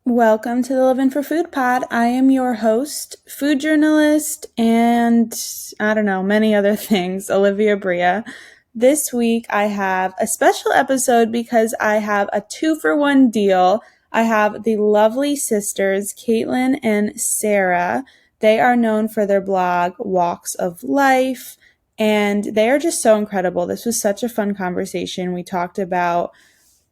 Welcome to the Livvin for Food Pod. I am your host, food journalist, and I don't know, many other things, Olivia Bria. This week I have a special episode because I have a 2-for-1 deal. I have the lovely sisters, Kaitlin and Sarah. They are known for their blog, Walks of Life, and they are just so incredible. This was such a fun conversation. We talked about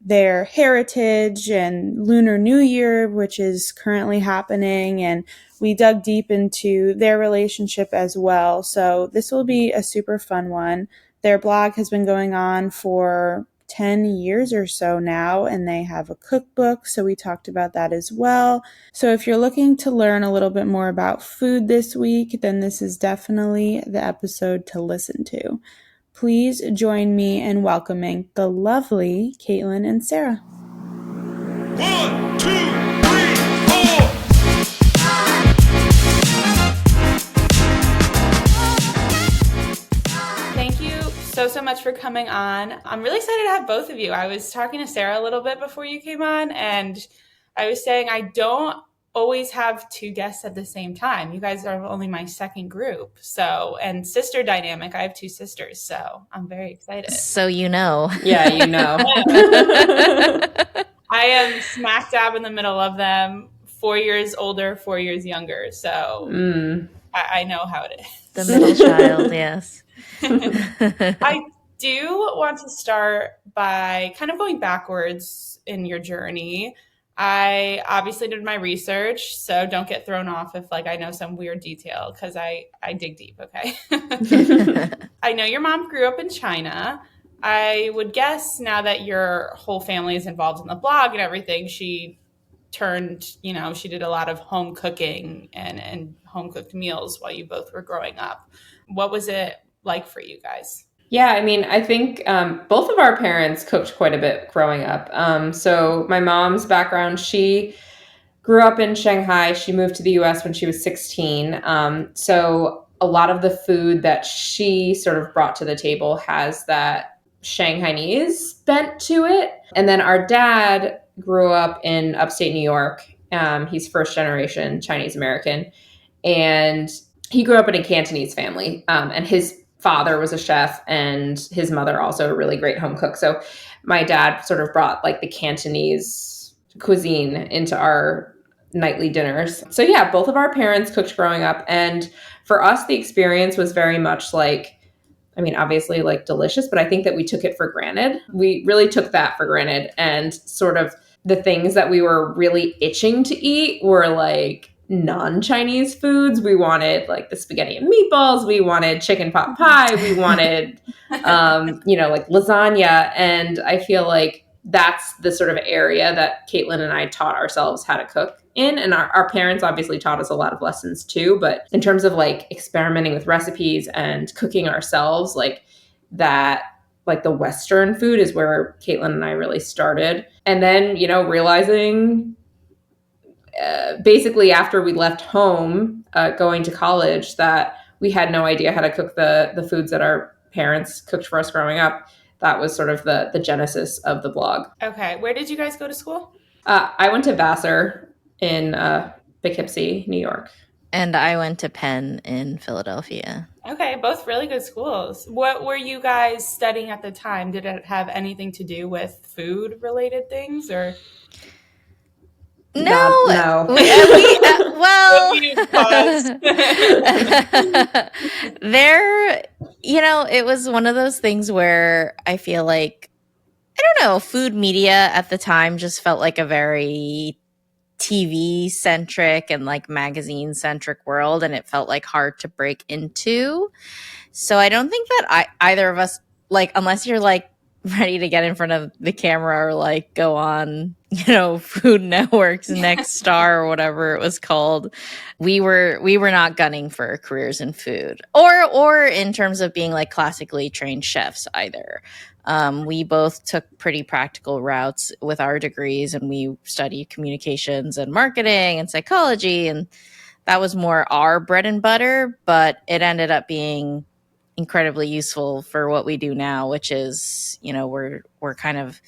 their heritage and Lunar New Year, which is currently happening, and we dug deep into their relationship as well. So this will be a super fun one. Their blog has been going on for 10 years or so now, and they have a cookbook, so we talked about that as well. So if you're looking to learn a little bit more about food this week, then this is definitely the episode to listen to. Please join me in welcoming the lovely Kaitlin and Sarah. 1, 2, 3, 4. Thank you so much for coming on. I'm really excited to have both of you. I was talking to Sarah a little bit before you came on, and I was saying I don't always have two guests at the same time. You guys are only my second group. So, and sister dynamic, I have two sisters, so I'm very excited. So you know. Yeah, you know. I am smack dab in the middle of them, 4 years older, 4 years younger. So I know how it is. The middle child, yes. I do want to start by kind of going backwards in your journey. I obviously did my research, so don't get thrown off if I know some weird detail, because I dig deep, okay? I know your mom grew up in China. I would guess now that your whole family is involved in the blog and everything, she did a lot of home cooking and home cooked meals while you both were growing up. What was it like for you guys? Yeah, I mean, I think both of our parents cooked quite a bit growing up. So my mom's background, she grew up in Shanghai. She moved to the US when she was 16. So a lot of the food that she sort of brought to the table has that Shanghainese bent to it. And then our dad grew up in upstate New York. He's first generation Chinese American. And he grew up in a Cantonese family. And his father was a chef and his mother also a really great home cook. So my dad sort of brought the Cantonese cuisine into our nightly dinners. So yeah, both of our parents cooked growing up. And for us, the experience was very much obviously delicious, but I think that we took it for granted. We really took that for granted. And sort of the things that we were really itching to eat were non-Chinese foods. We wanted the spaghetti and meatballs. We wanted chicken pot pie. We wanted, lasagna. And I feel like that's the sort of area that Kaitlin and I taught ourselves how to cook in. And our parents obviously taught us a lot of lessons too. But in terms of experimenting with recipes and cooking ourselves, the Western food is where Kaitlin and I really started. And then, realizing basically after we left home, going to college, that we had no idea how to cook the foods that our parents cooked for us growing up. That was sort of the genesis of the blog. Okay. Where did you guys go to school? I went to Vassar in Poughkeepsie, New York. And I went to Penn in Philadelphia. Okay, both really good schools. What were you guys studying at the time? Did it have anything to do with food-related things, or? No. It was one of those things where I feel food media at the time just felt like a very TV-centric and magazine-centric world, and it felt hard to break into. So I don't think that either of us, unless you're ready to get in front of the camera or go on, Food Network's Next Star or whatever it was called. We were not gunning for careers in food or in terms of being classically trained chefs either. We both took pretty practical routes with our degrees, and we studied communications and marketing and psychology, and that was more our bread and butter, but it ended up being incredibly useful for what we do now, which is, we're kind of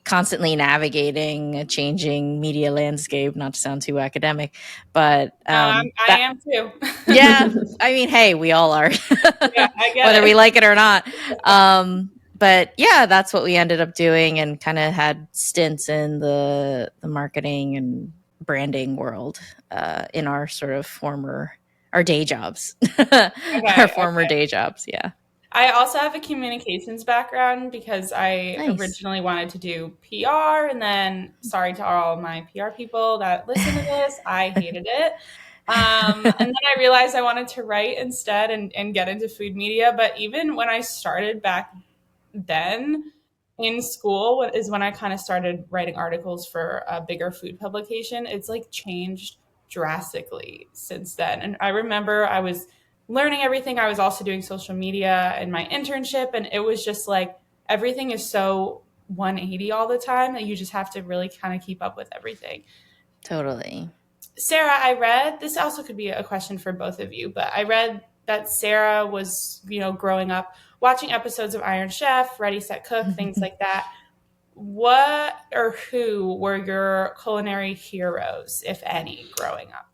constantly navigating a changing media landscape, not to sound too academic, but I am too. yeah, I mean, hey, we all are. Yeah, I get whether it. we like it or not. But yeah, that's what we ended up doing, and kind of had stints in the marketing and branding world in our sort of our day jobs, our former day jobs. Yeah. I also have a communications background because I Nice. originally wanted to do PR, and then sorry to all my PR people that listen to this, I hated it. And then I realized I wanted to write instead and get into food media. But even when I started back then in school is when I kind of started writing articles for a bigger food publication. It's like changed drastically since then. And I remember I was learning everything. I was also doing social media and my internship. And it was just like everything is so 180 all the time that you just have to really kind of keep up with everything. Totally. Sarah, I read, this also could be a question for both of you, but I read that Sarah was, growing up watching episodes of Iron Chef, Ready, Set, Cook, things like that. What or who were your culinary heroes, if any, growing up?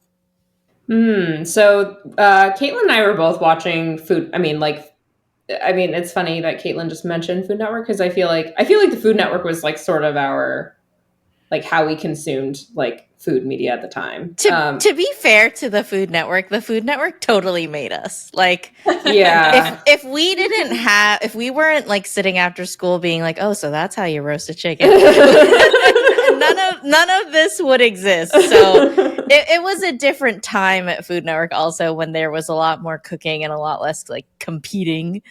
So Kaitlin and I were both watching food. It's funny that Kaitlin just mentioned Food Network because I feel like the Food Network was like sort of our like how we consumed like food media at the time. To be fair to the Food Network totally made us. Like, yeah. if we weren't like sitting after school being like, oh, so that's how you roast a chicken, none of this would exist. So it was a different time at Food Network also, when there was a lot more cooking and a lot less like competing.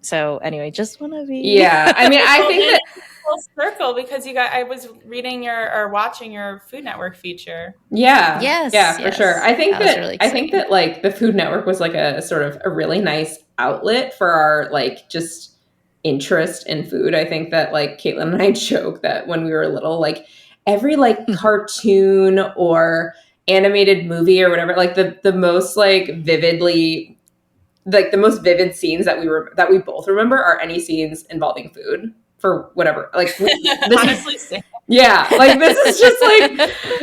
So anyway, just want to be. Yeah, I mean, I think that full circle because I was reading or watching your Food Network feature. Yeah. Yes. Yeah, for sure. I think that really I think that like the Food Network was like a sort of a really nice outlet for our like just interest in food. I think that like Kaitlin and I joke that when we were little, like every like cartoon or animated movie or whatever, like the most like vividly like the most vivid scenes that we both remember are any scenes involving food for whatever. Like honestly, yeah, like this is just like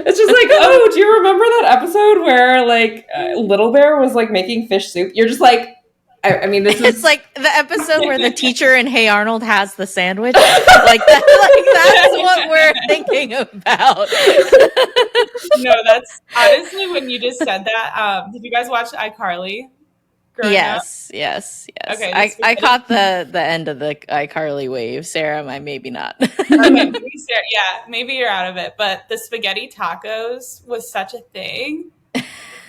it's just like, oh, do you remember that episode where like Little Bear was like making fish soup? You're just like, I mean, this is it's like the episode where the teacher in Hey Arnold has the sandwich. Like that's what we're thinking about. No, that's honestly when you just said that. Did you guys watch iCarly? Yes. Okay, I caught the end of the iCarly wave. Sarah, maybe not. Okay, maybe Sarah, yeah, maybe you're out of it. But the spaghetti tacos was such a thing.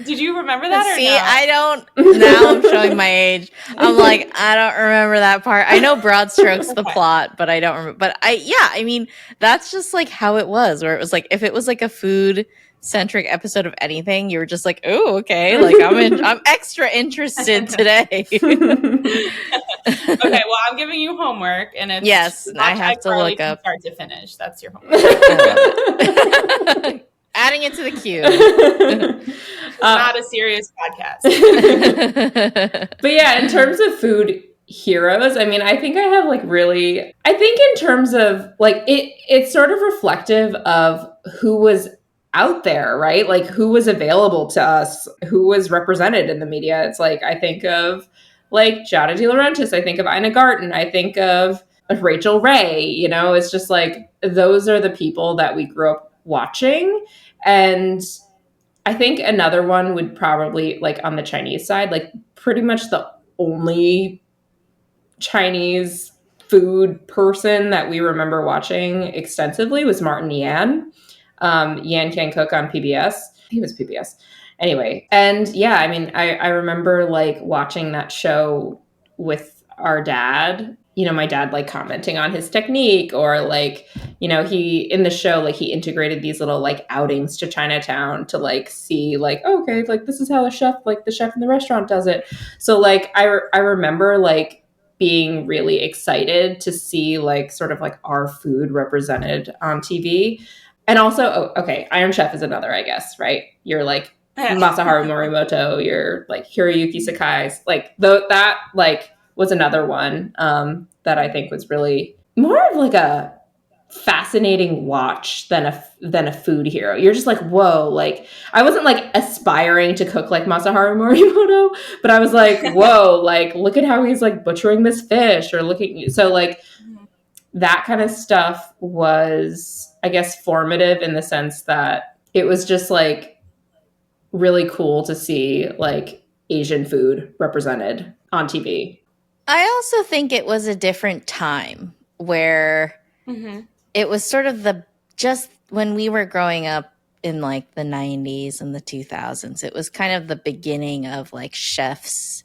Did you remember that? See, or no? I don't. Now I'm showing my age. I'm like, I don't remember that part. I know broad strokes the plot, but I don't remember. But I mean, that's just like how it was. Where it was like, if it was like a food centric episode of anything, you were just like, oh, okay, like I'm extra interested today. Okay, well, I'm giving you homework, and it's yes, I have to look up start to finish. That's your homework. Adding it to the queue. It's not a serious podcast. But yeah, in terms of food heroes, I mean, I think in terms of like it's sort of reflective of who was out there, right? Like who was available to us, who was represented in the media. It's like I think of like Giada De Laurentiis, I think of Ina Garten, I think of Rachel Ray, it's just like those are the people that we grew up watching. And I think another one would probably like on the Chinese side, like pretty much the only Chinese food person that we remember watching extensively was Martin Yan. Yan Can Cook on PBS. I think it was PBS. Anyway, and yeah, I mean, I remember like watching that show with our dad. My dad like commenting on his technique, or like, he in the show, like he integrated these little like outings to Chinatown to like see like, oh, okay, like this is how the chef in the restaurant does it. So like I remember like being really excited to see like sort of like our food represented on TV. And also, Iron Chef is another, I guess, right? You're like Masaharu Morimoto, you're like Hiroyuki Sakai's, like that like was another one that I think was really more of like a fascinating watch than a food hero. You're just like, whoa, like I wasn't like aspiring to cook like Masaharu Morimoto, but I was like, whoa, like look at how he's like butchering this fish, or look at you. So like that kind of stuff was, I guess, formative in the sense that it was just like really cool to see like Asian food represented on TV. I also think it was a different time where it was sort of just when we were growing up in like the 90s and the 2000s, it was kind of the beginning of like chefs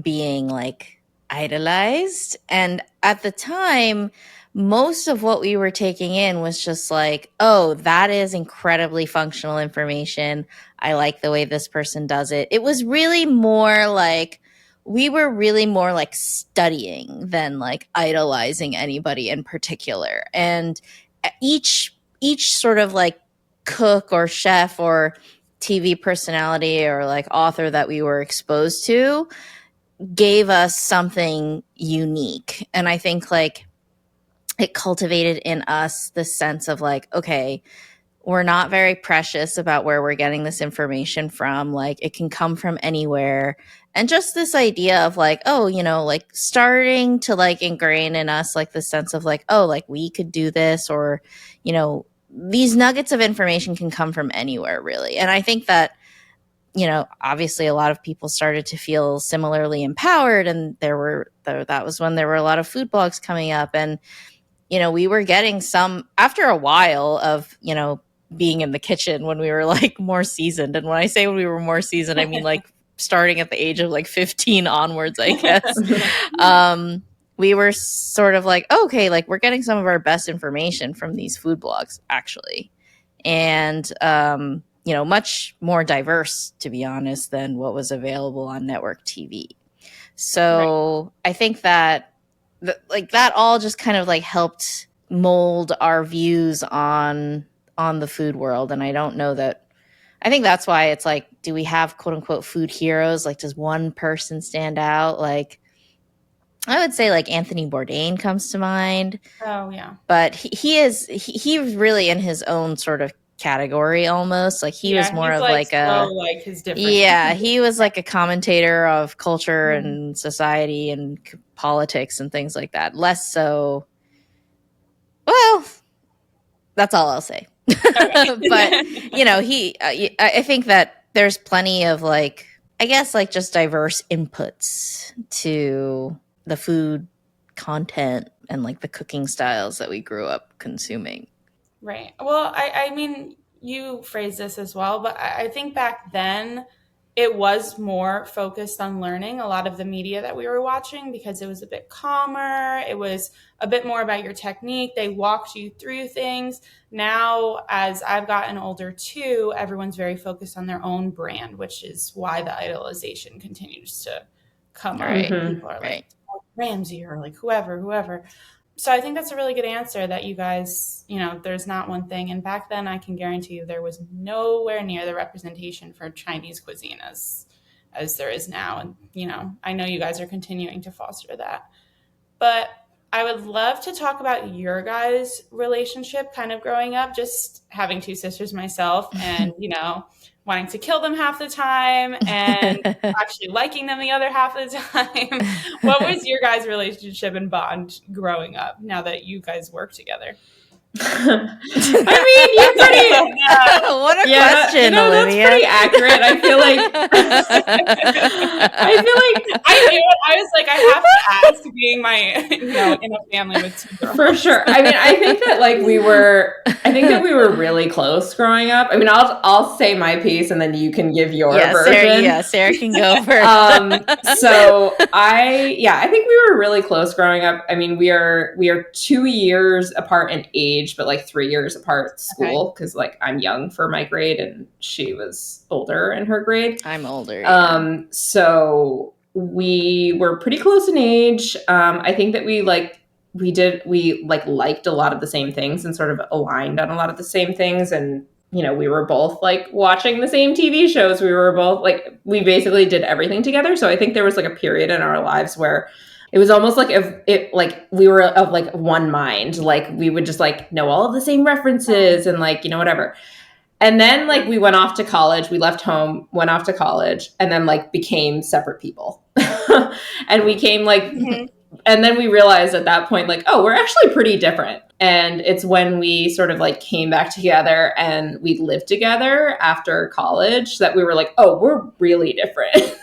being like idolized. And at the time, most of what we were taking in was just like, oh, that is incredibly functional information. I like the way this person does it. It was really more like, we were really more like studying than like idolizing anybody in particular. And each sort of like cook or chef or TV personality or like author that we were exposed to gave us something unique. And I think like it cultivated in us the sense of like, okay, we're not very precious about where we're getting this information from. Like it can come from anywhere. And just this idea of like, oh, you know, like starting to like ingrain in us like the sense of like, oh, like we could do this, or, you know, these nuggets of information can come from anywhere really. And I think that, you know, obviously a lot of people started to feel similarly empowered, and that was when there were a lot of food blogs coming up. And, you know, we were getting some, after a while of, you know, being in the kitchen when we were like more seasoned. And when I say when we were more seasoned, I mean like starting at the age of like 15 onwards, I guess. We were sort of like, oh, okay, like we're getting some of our best information from these food blogs actually. And, you know, much more diverse, to be honest, than what was available on network TV. So I think that like that all just kind of like helped mold our views on the food world. And I don't know that, I think that's why it's like, do we have quote unquote food heroes? Like, does one person stand out? Like, I would say like Anthony Bourdain comes to mind. Oh yeah. But he's really in his own sort of category almost. Like he was more of like a, like his different. yeah, he was like a commentator of culture and society and politics and things like that. Less so, well, that's all I'll say. But, you know, I think that there's plenty of like, I guess like just diverse inputs to the food content and like the cooking styles that we grew up consuming. Right. Well, I mean, you phrased this as well, but I think back then it was more focused on learning a lot of the media that we were watching, because it was a bit calmer. It was a bit more about your technique. They walked you through things. Now, as I've gotten older too, everyone's very focused on their own brand, which is why the idolization continues to come up. People are like, Ramsay or like whoever. So I think that's a really good answer, that you guys, you know, there's not one thing. And back then I can guarantee you there was nowhere near the representation for Chinese cuisine as there is now. And, you know, I know you guys are continuing to foster that. But I would love to talk about your guys' relationship kind of growing up, just having two sisters myself and, you know, wanting to kill them half the time and actually liking them the other half of the time. What was your guys' relationship and bond growing up now that you guys work together? I mean, you're pretty. What a question, you know, Olivia. That's pretty accurate. I feel like. I was like, I have to ask, being my, you know, in a family with two girls. For sure. I mean, I think that we were really close growing up. I mean, I'll say my piece and then you can give your version. Sarah can go first. So I think we were really close growing up. I mean, we are 2 years apart in age, but like 3 years apart at school, because like I'm young for my grade and she was older in her grade. I'm older. Yeah. So we were pretty close in age. I think that we liked a lot of the same things and sort of aligned on a lot of the same things. And, you know, we were both like watching the same TV shows. We were both like, we basically did everything together. So I think there was like a period in our lives where It was almost like if it like we were of like one mind. Like we would just like know all of the same references and like, you know, whatever. And then like we went off to college, we left home, went off to college, and then like became separate people. And we came like and then we realized at that point, like, oh, we're actually pretty different. And it's when we sort of like came back together and we lived together after college that we were like, oh, we're really different.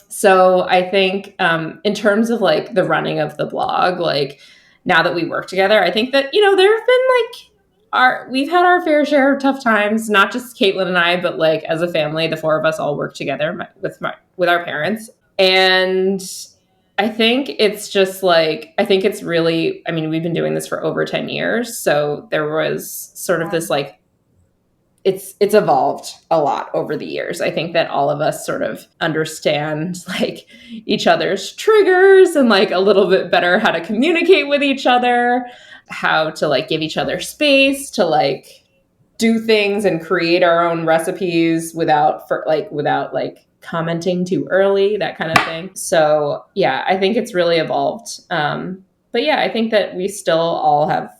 So I think in terms of like the running of the blog, like now that we work together, I think that, you know, there have been like we've had our fair share of tough times, not just Kaitlin and I, but like as a family, the four of us all work together with our parents. And I think it's just like, I think it's really, I mean, we've been doing this for over 10 years. So there was sort of this like, it's evolved a lot over the years. I think that all of us sort of understand like each other's triggers and like a little bit better how to communicate with each other, how to like give each other space to like do things and create our own recipes without commenting too early, that kind of thing. So yeah, I think it's really evolved. But yeah, I think that we still all have,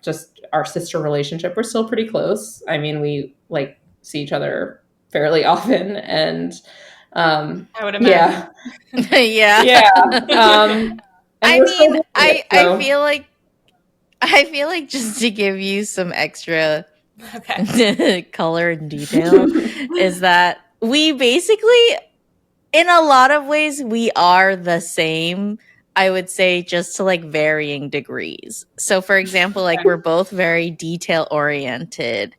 just our sister relationship. We're still pretty close. I mean, we like see each other fairly often, and I would imagine. Yeah. I mean, I feel like just to give you some extra color and detail is that we basically, in a lot of ways, we are the same. I would say just to like varying degrees. So for example, like we're both very detail oriented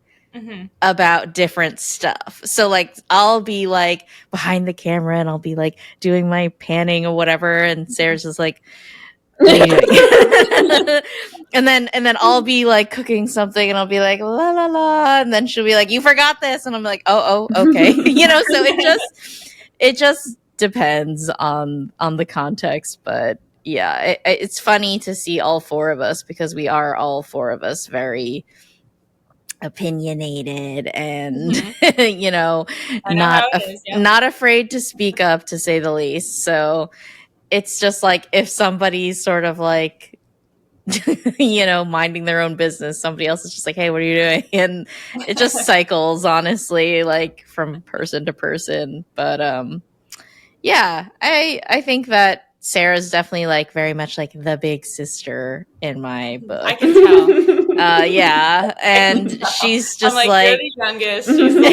about different stuff. So like I'll be like behind the camera and I'll be like doing my panning or whatever, and Sarah's just like, what are you doing? and then I'll be like cooking something and I'll be like la la la, and then she'll be like, you forgot this, and I'm like, oh okay. You know, so it just depends on the context. But yeah, it's funny to see all four of us, because we are all four of us very opinionated and you know, not afraid to speak up, to say the least. So it's just like if somebody's sort of like you know, minding their own business, somebody else is just like, hey, what are you doing? And it just cycles, honestly, like from person to person. But yeah, I think that Sarah's definitely like very much like the big sister in my book. I can tell. Yeah, and she's just I'm like, you're the youngest. She's the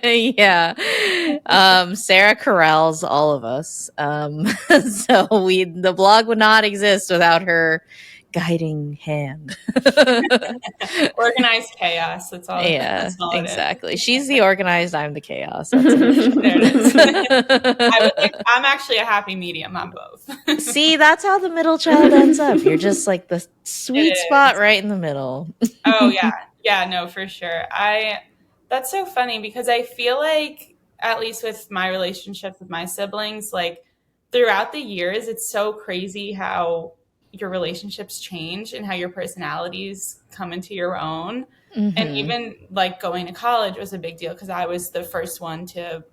oldest. Yeah. Sarah corrals all of us. So the blog would not exist without her guiding hand. Organized chaos. That's all. Yeah, that's all exactly. She's the organized. I'm the chaos. There it is. I'm actually a happy medium on both. See, that's how the middle child ends up. You're just like the sweet spot right in the middle. Oh yeah, no, for sure. That's so funny, because I feel like, at least with my relationships with my siblings, like throughout the years, it's so crazy how your relationships change and how your personalities come into your own. And even like going to college was a big deal, because I was the first one to,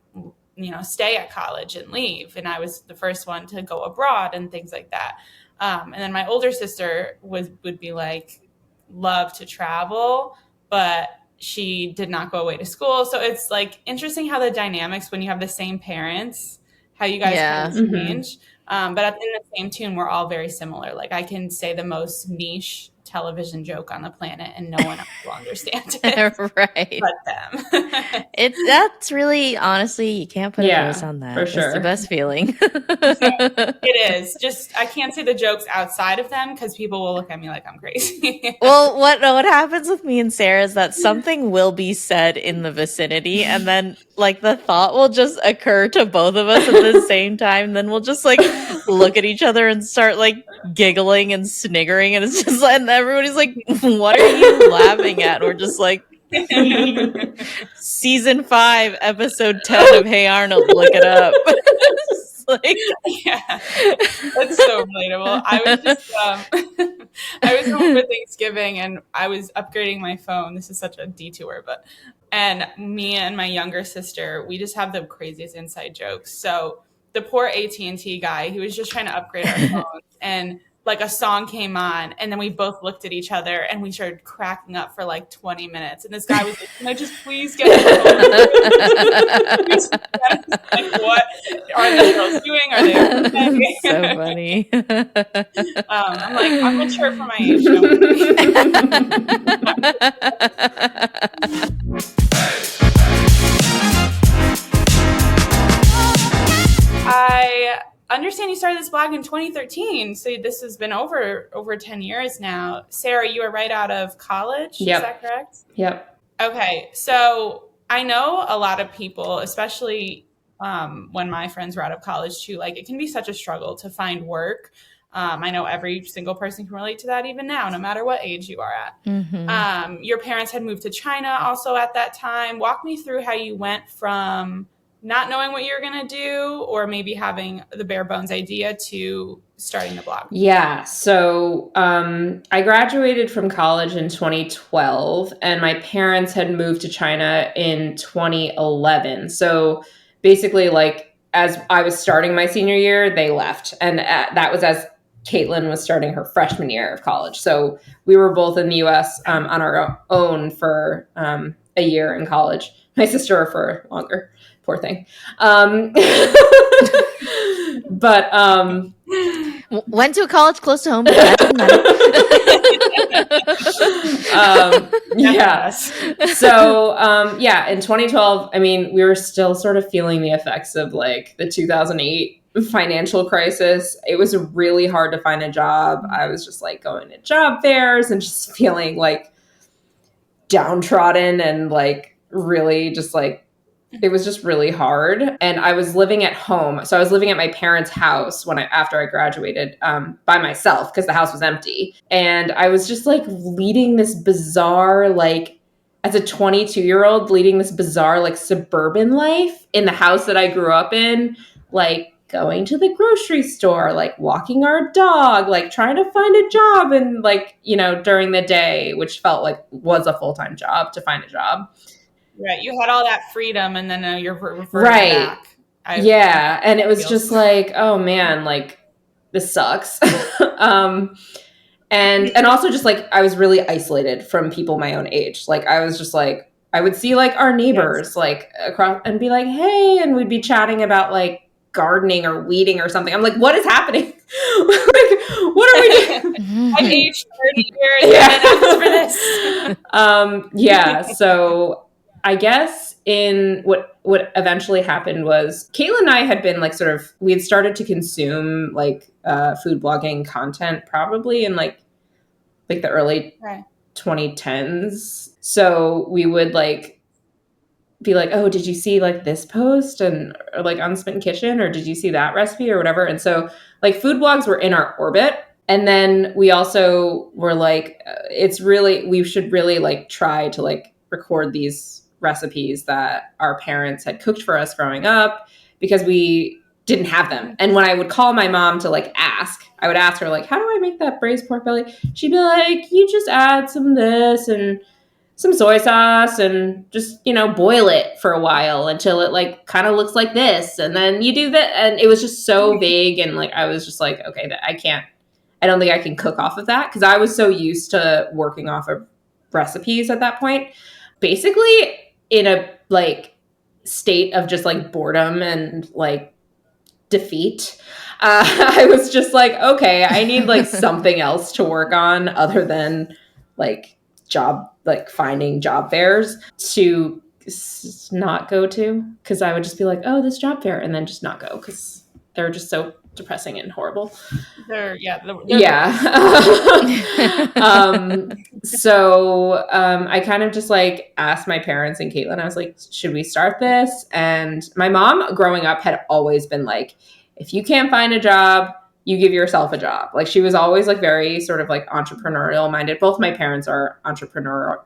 you know, stay at college and leave, and I was the first one to go abroad and things like that. And then my older sister would be like, love to travel, but she did not go away to school. So it's like interesting how the dynamics, when you have the same parents, how you guys kind of change. But in the same tune, we're all very similar. Like I can say the most niche television joke on the planet and no one else will understand it. Right. But them. That's really, honestly, you can't put a price on that. For sure. It's the best feeling. It is. Just, I can't say the jokes outside of them because people will look at me like I'm crazy. Well, what happens with me and Sarah is that something will be said in the vicinity, and then like the thought will just occur to both of us at the same time. Then we'll just like look at each other and start like giggling and sniggering, and it's just like, and everybody's like, what are you laughing at? And we're just like, season 5 episode 10 of Hey Arnold, look it up. Like, yeah, that's so relatable. I was just I was home for Thanksgiving and I was upgrading my phone. This is such a detour, but And me and my younger sister, we just have the craziest inside jokes. So the poor AT&T guy, he was just trying to upgrade our phones, and like a song came on, and then we both looked at each other and we started cracking up for like 20 minutes. And this guy was like, "Can I just please get it?" Like, what are the girls doing? Are they okay? So funny. I'm like, I'm mature for my age. Don't worry. I understand you started this blog in 2013, so this has been over 10 years now. Sarah, you were right out of college, Yep. Is that correct? Yep. Okay, so I know a lot of people, especially when my friends were out of college too, like it can be such a struggle to find work. I know every single person can relate to that even now, no matter what age you are at. Mm-hmm. Your parents had moved to China also at that time. Walk me through how you went from not knowing what you're going to do, or maybe having the bare bones idea, to starting the blog. Yeah. So I graduated from college in 2012, and my parents had moved to China in 2011. So basically, like, as I was starting my senior year, they left. And that was as Kaitlin was starting her freshman year of college. So we were both in the US on our own for a year in college. My sister for longer. Poor thing. But went to a college close to home, but that didn't matter. Yeah. So yeah, in 2012, I mean, we were still sort of feeling the effects of like the 2008 financial crisis. It was really hard to find a job. I was just like going to job fairs and just feeling like downtrodden and like really just like it was just really hard. And I was living at home. So I was living at my parents' house after I graduated by myself because the house was empty. And I was just like leading this bizarre, like as a 22-year-old, leading this bizarre, like suburban life in the house that I grew up in, like going to the grocery store, like walking our dog, like trying to find a job and like, you know, during the day, which felt like was a full-time job to find a job. Right. You had all that freedom, and then you're reverting right. back. Yeah. And it was just like, oh man, like this sucks. And also just like, I was really isolated from people my own age. Like I was just like, I would see like our neighbors like across and be like, hey, and we'd be chatting about like gardening or weeding or something. I'm like, what is happening? Like, what are we doing? I've aged 30 years and for this. Yeah. So I guess in what eventually happened was Kaitlin and I had been like sort of, we had started to consume like food blogging content probably in like the early 2010s. So we would like be like, oh, did you see like this post and or, like on Spin Kitchen, or did you see that recipe or whatever? And so like food blogs were in our orbit. And then we also were like, we should really like try to like record these recipes that our parents had cooked for us growing up because we didn't have them. And when I would call my mom to like ask, I would ask her like, how do I make that braised pork belly? She'd be like, you just add some of this and some soy sauce and just, you know, boil it for a while until it like kind of looks like this. And then you do that. And it was just so vague. And like, I was just like, okay, I don't think I can cook off of that. Cause I was so used to working off of recipes at that point, basically in a like state of just like boredom and like defeat. I was just like, okay, I need like something else to work on other than like finding job fairs to not go to, because I would just be like, oh, this job fair, and then just not go because they're just so depressing and horrible. So I kind of just like asked my parents and Kaitlin, I was like, should we start this? And my mom growing up had always been like, if you can't find a job, you give yourself a job. Like she was always like very sort of like entrepreneurial minded. Both my parents are entrepreneurial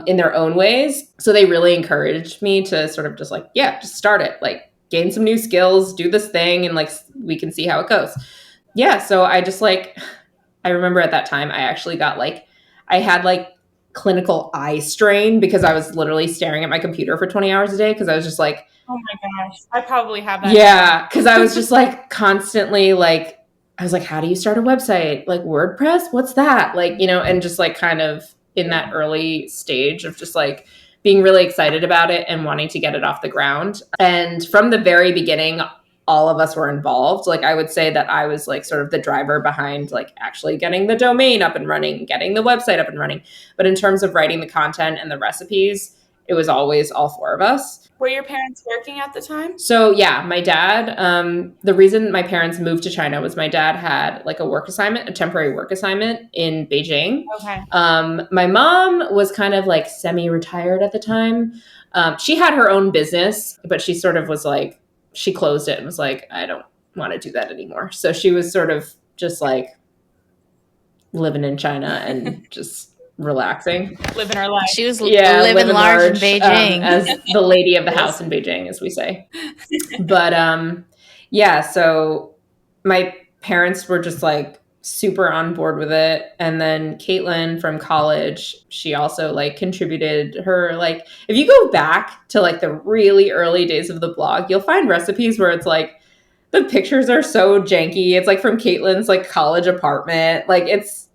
in their own ways. So they really encouraged me to sort of just like, yeah, just start it. Like gain some new skills, do this thing, and like we can see how it goes. Yeah. So I just like, I remember at that time I actually got like, I had like clinical eye strain because I was literally staring at my computer for 20 hours a day because I was just like, oh my gosh, I probably have that. yeah, because I was just like constantly like, I was like, how do you start a website? Like WordPress? What's that? Like, you know, and just like kind of in that early stage of just like being really excited about it and wanting to get it off the ground. And from the very beginning, all of us were involved. Like I would say that I was like sort of the driver behind like actually getting the domain up and running, getting the website up and running. But in terms of writing the content and the recipes, it was always all four of us. Were your parents working at the time? So yeah, my dad, the reason my parents moved to China was my dad had like a work assignment, a temporary work assignment in Beijing. Okay. My mom was kind of like semi-retired at the time. She had her own business, but she sort of was like, she closed it and was like, I don't want to do that anymore. So she was sort of just like living in China and just relaxing. Living her life. She was living large in Beijing. As the lady of the house in Beijing, as we say. But yeah, so my parents were just like super on board with it. And then Kaitlin from college, she also like contributed her, like, if you go back to like the really early days of the blog, you'll find recipes where it's like, the pictures are so janky. It's like from Caitlin's like college apartment. Like it's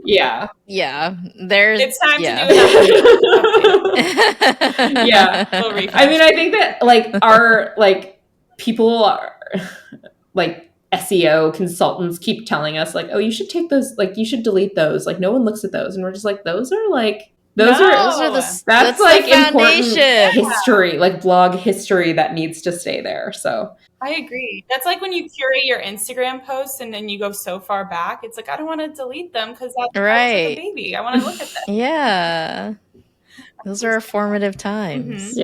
yeah. Yeah. There's It's time yeah. to do it. Yeah. We'll refresh. I mean, I think that like our like people are like SEO consultants keep telling us like, oh, you should take those, like you should delete those. Like no one looks at those. And we're just like, those are like Those are that's like the important foundation. history, like blog history that needs to stay there. So I agree. That's like when you curate your Instagram posts and then you go so far back. It's like, I don't want to delete them because that's Right. like a baby. I want to look at them. Yeah. Those are formative times. Mhm.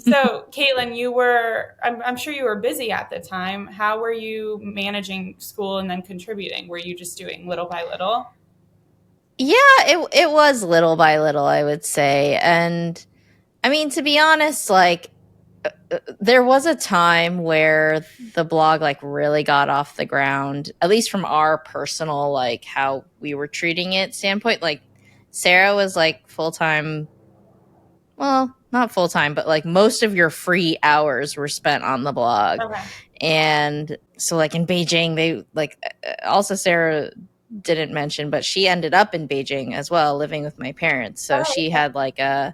So, Kaitlin, you were, I'm sure you were busy at the time. How were you managing school and then contributing? Were you just doing little by little? Yeah, it was little by little, I would say. And I mean, to be honest, like there was a time where the blog like really got off the ground, at least from our personal, like how we were treating it standpoint. Like Sarah was like full-time, well, not full-time, but like most of your free hours were spent on the blog. Okay. And so like in Beijing, they like also Sarah didn't mention, but she ended up in Beijing as well, living with my parents. So she had like a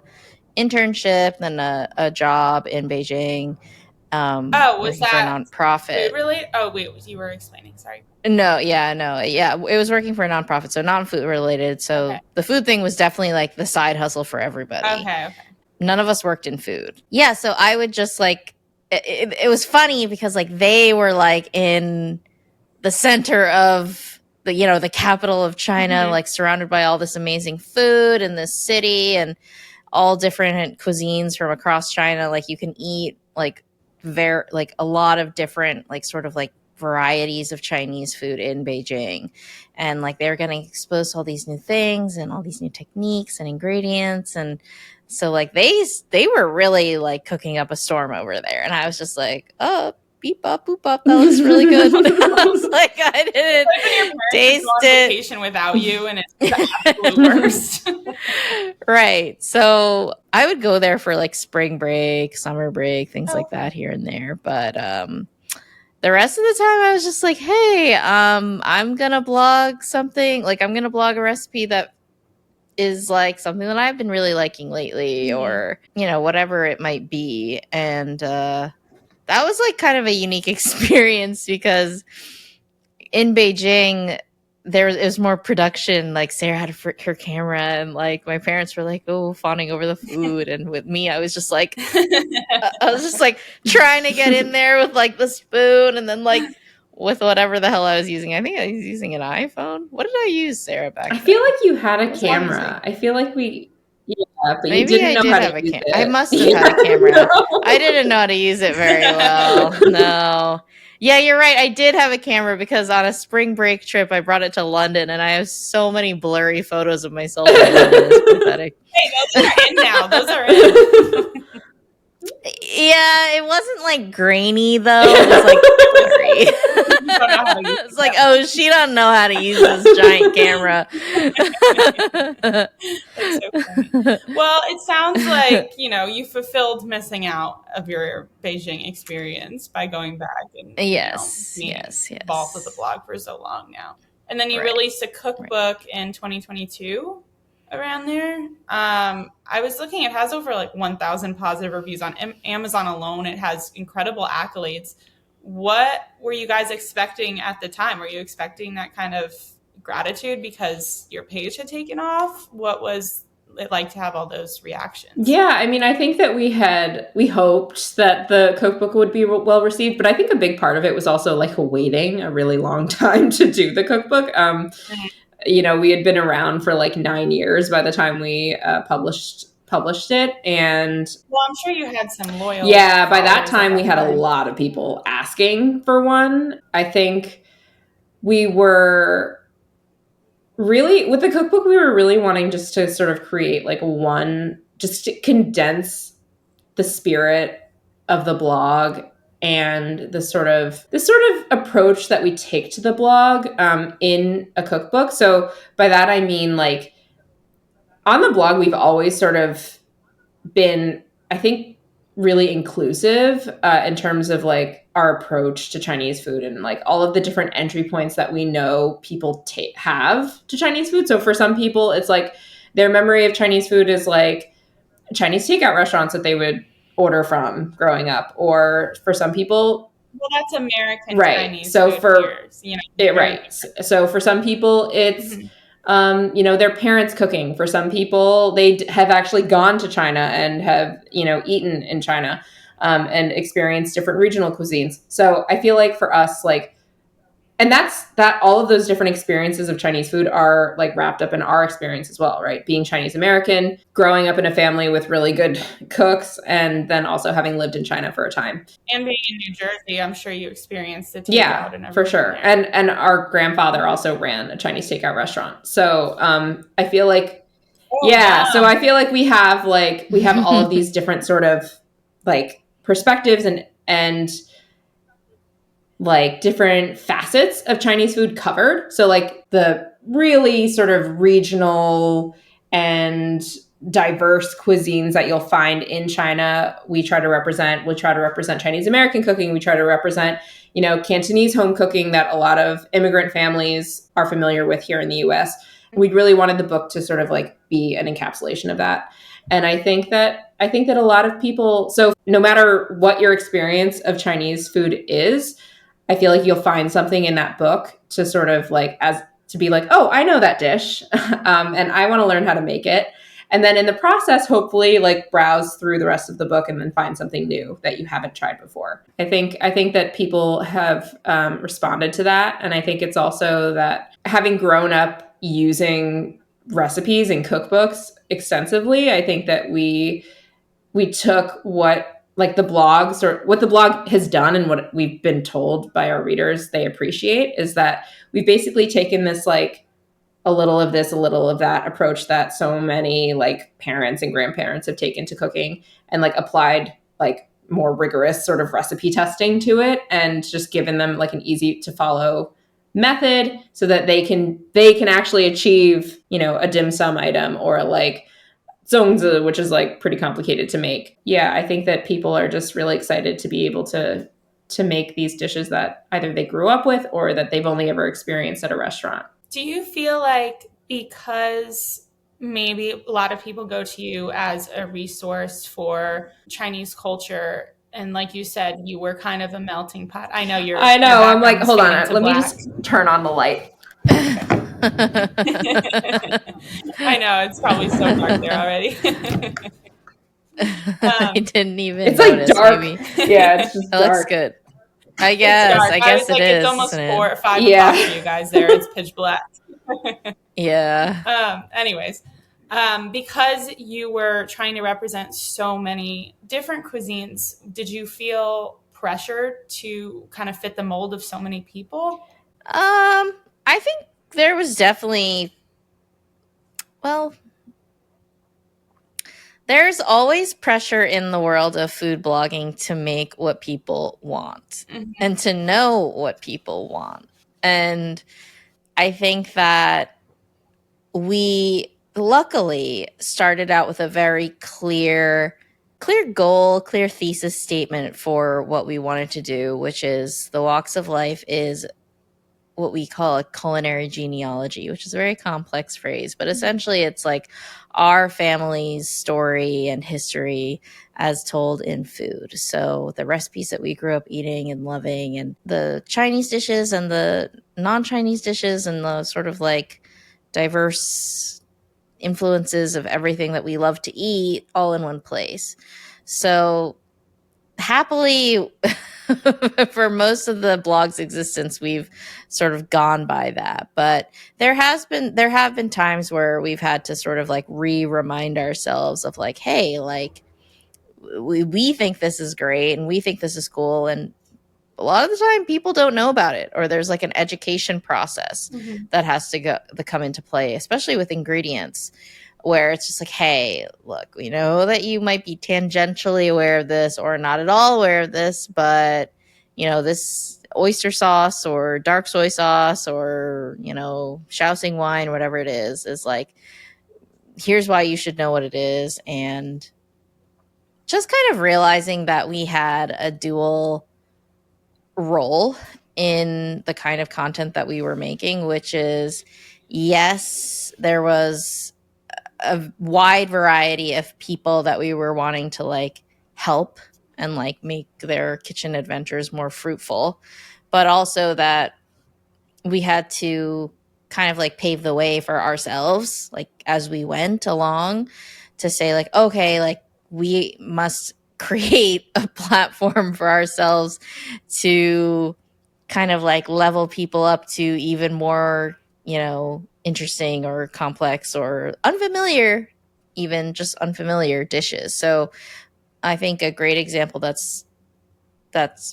internship, then a job in Beijing. Was working that for a nonprofit? Food related? Oh, wait, you were explaining. Sorry. No, it was working for a nonprofit, so non-food related. So Okay. the food thing was definitely like the side hustle for everybody. Okay. None of us worked in food. Yeah, so I would just like it was funny because like they were like in the center of the capital of China, like surrounded by all this amazing food in this city and all different cuisines from across China. Like you can eat like a lot of different like sort of like varieties of Chinese food in Beijing. And like they were getting exposed to all these new things and all these new techniques and ingredients. And so like they were really like cooking up a storm over there. And I was just like, oh, beep up, boop up. That looks really good. I was like, I didn't Like when your parents taste go on it. vacation without you and it's the absolute worst. Right. So I would go there for like spring break, summer break, things like that here and there. But the rest of the time I was just like, hey, I'm gonna blog something. Like I'm gonna blog a recipe that is like something that I've been really liking lately, or whatever it might be. And that was like kind of a unique experience because in Beijing it was more production. Like Sarah had her camera and like my parents were like, oh, fawning over the food. And with me, I was just like, trying to get in there with like the spoon and then like with whatever the hell I was using. I think I was using an iPhone. What did I use, Sarah, back then? I feel like you had a camera. I feel like but maybe you didn't know how have to a use camera. it. I must have had a camera. I didn't know how to use it very well. No. Yeah, you're right. I did have a camera because on a spring break trip, I brought it to London, and I have so many blurry photos of myself. It's pathetic. Hey, those are in now. Those are in. Yeah, it wasn't like grainy though. It was like blurry. don't know how to use It's like, oh, she don't know how to use this giant camera. That's so funny. Well, it sounds like, you fulfilled missing out of your Beijing experience by going back and, Yes, being yes, involved with the yes. blog for so long now. And then you Right, released a right. cookbook in 2022 around there. I was looking, it has over like 1,000 positive reviews on Amazon alone. It has incredible accolades. What were you guys expecting at the time? Were you expecting that kind of gratitude because your page had taken off? What was it like to have all those reactions? Yeah, I mean, I think that we hoped that the cookbook would be well received, but I think a big part of it was also like waiting a really long time to do the cookbook. We had been around for like 9 years by the time we published it, and Well, I'm sure you had some loyal yeah, by that followers at time we that had a time. lot of people asking for one. I think we were really with the cookbook, we were really wanting just to sort of create like one, just to condense the spirit of the blog and this sort of approach that we take to the blog in a cookbook. So by that I mean, like, on the blog we've always sort of been, I think, really inclusive in terms of like our approach to Chinese food and like all of the different entry points that we know people have to Chinese food. So for some people, it's like their memory of Chinese food is like Chinese takeout restaurants that they would order from growing up, or for some people, Well, that's American right. Chinese So food for here. Very right. So for some people, it's Mhm. their parents cooking. For some people, they have actually gone to China and have eaten in China and experienced different regional cuisines. So I feel like for us, like, and that all of those different experiences of Chinese food are like wrapped up in our experience as well, right? Being Chinese American, growing up in a family with really good cooks, and then also having lived in China for a time. And being in New Jersey, I'm sure you experienced the Yeah, takeout and for everything sure. there. And our grandfather also ran a Chinese takeout restaurant. So I feel like, Oh, yeah, so yum. I feel like we have all of these different sort of like perspectives and like different facets of Chinese food covered. So like the really sort of regional and diverse cuisines that you'll find in China, we try to represent. We try to represent Chinese American cooking. We try to represent, Cantonese home cooking that a lot of immigrant families are familiar with here in the US. We really wanted the book to sort of like be an encapsulation of that. And I think that a lot of people, so no matter what your experience of Chinese food is, I feel like you'll find something in that book to sort of like, as to be like, oh, I know that dish, and I want to learn how to make it. And then in the process, hopefully, like browse through the rest of the book and then find something new that you haven't tried before. I think that people have responded to that, and I think it's also that having grown up using recipes and cookbooks extensively, I think that we took what like the blogs or what the blog has done and what we've been told by our readers they appreciate is that we've basically taken this like a little of this, a little of that approach that so many like parents and grandparents have taken to cooking and like applied like more rigorous sort of recipe testing to it and just given them like an easy to follow method so that they can actually achieve, a dim sum item or like zongzi, which is like pretty complicated to make. Yeah, I think that people are just really excited to be able to make these dishes that either they grew up with or that they've only ever experienced at a restaurant. Do you feel like because maybe a lot of people go to you as a resource for Chinese culture, and like you said, you were kind of a melting pot. I know I your know. I'm like, background is hold fading on. to Let me black. just turn on the light. I know it's probably so dark there already. I didn't even It's like notice. dark. Maybe Yeah, it's just it looks dark. good. I It's guess. dark. I I was guess it like, it's is, almost isn't it? 4 or 5 o'clock for Yeah. you guys there. It's pitch black. Yeah. Anyways, because you were trying to represent so many different cuisines, did you feel pressure to kind of fit the mold of so many people? I think there was definitely, well, There's always pressure in the world of food blogging to make what people want and to know what people want. And I think that we luckily started out with a very clear goal, clear thesis statement for what we wanted to do, which is the walks of life is what we call a culinary genealogy, which is a very complex phrase, but essentially it's like our family's story and history as told in food. So the recipes that we grew up eating and loving, and the Chinese dishes and the non-Chinese dishes, and the sort of like diverse influences of everything that we love to eat all in one place. So happily, for most of the blog's existence, we've sort of gone by that. But there have been times where we've had to sort of like remind ourselves of like, hey, like we think this is great and we think this is cool, and a lot of the time people don't know about it, or there's like an education process that has to come into play, especially with ingredients, where it's just like, hey, look, we know that you might be tangentially aware of this or not at all aware of this, but you know, this oyster sauce or dark soy sauce or, you know, Shaoxing wine, whatever it is like, here's why you should know what it is. And just kind of realizing that we had a dual role in the kind of content that we were making, which is, yes, there was a wide variety of people that we were wanting to like help and like make their kitchen adventures more fruitful, but also that we had to kind of like pave the way for ourselves, like as we went along, to say like, okay, like we must create a platform for ourselves to kind of like level people up to even more, you know, interesting or complex or unfamiliar, even just unfamiliar dishes. So I think a great example that's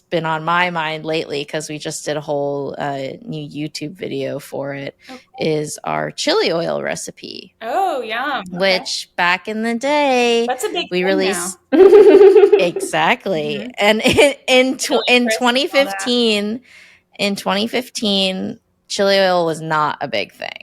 been on my mind lately, because we just did a whole new YouTube video for it, is our chili oil recipe. Oh, yum. Which back in the day, That's a big we thing released now. exactly. And in 2015, chili oil was not a big thing.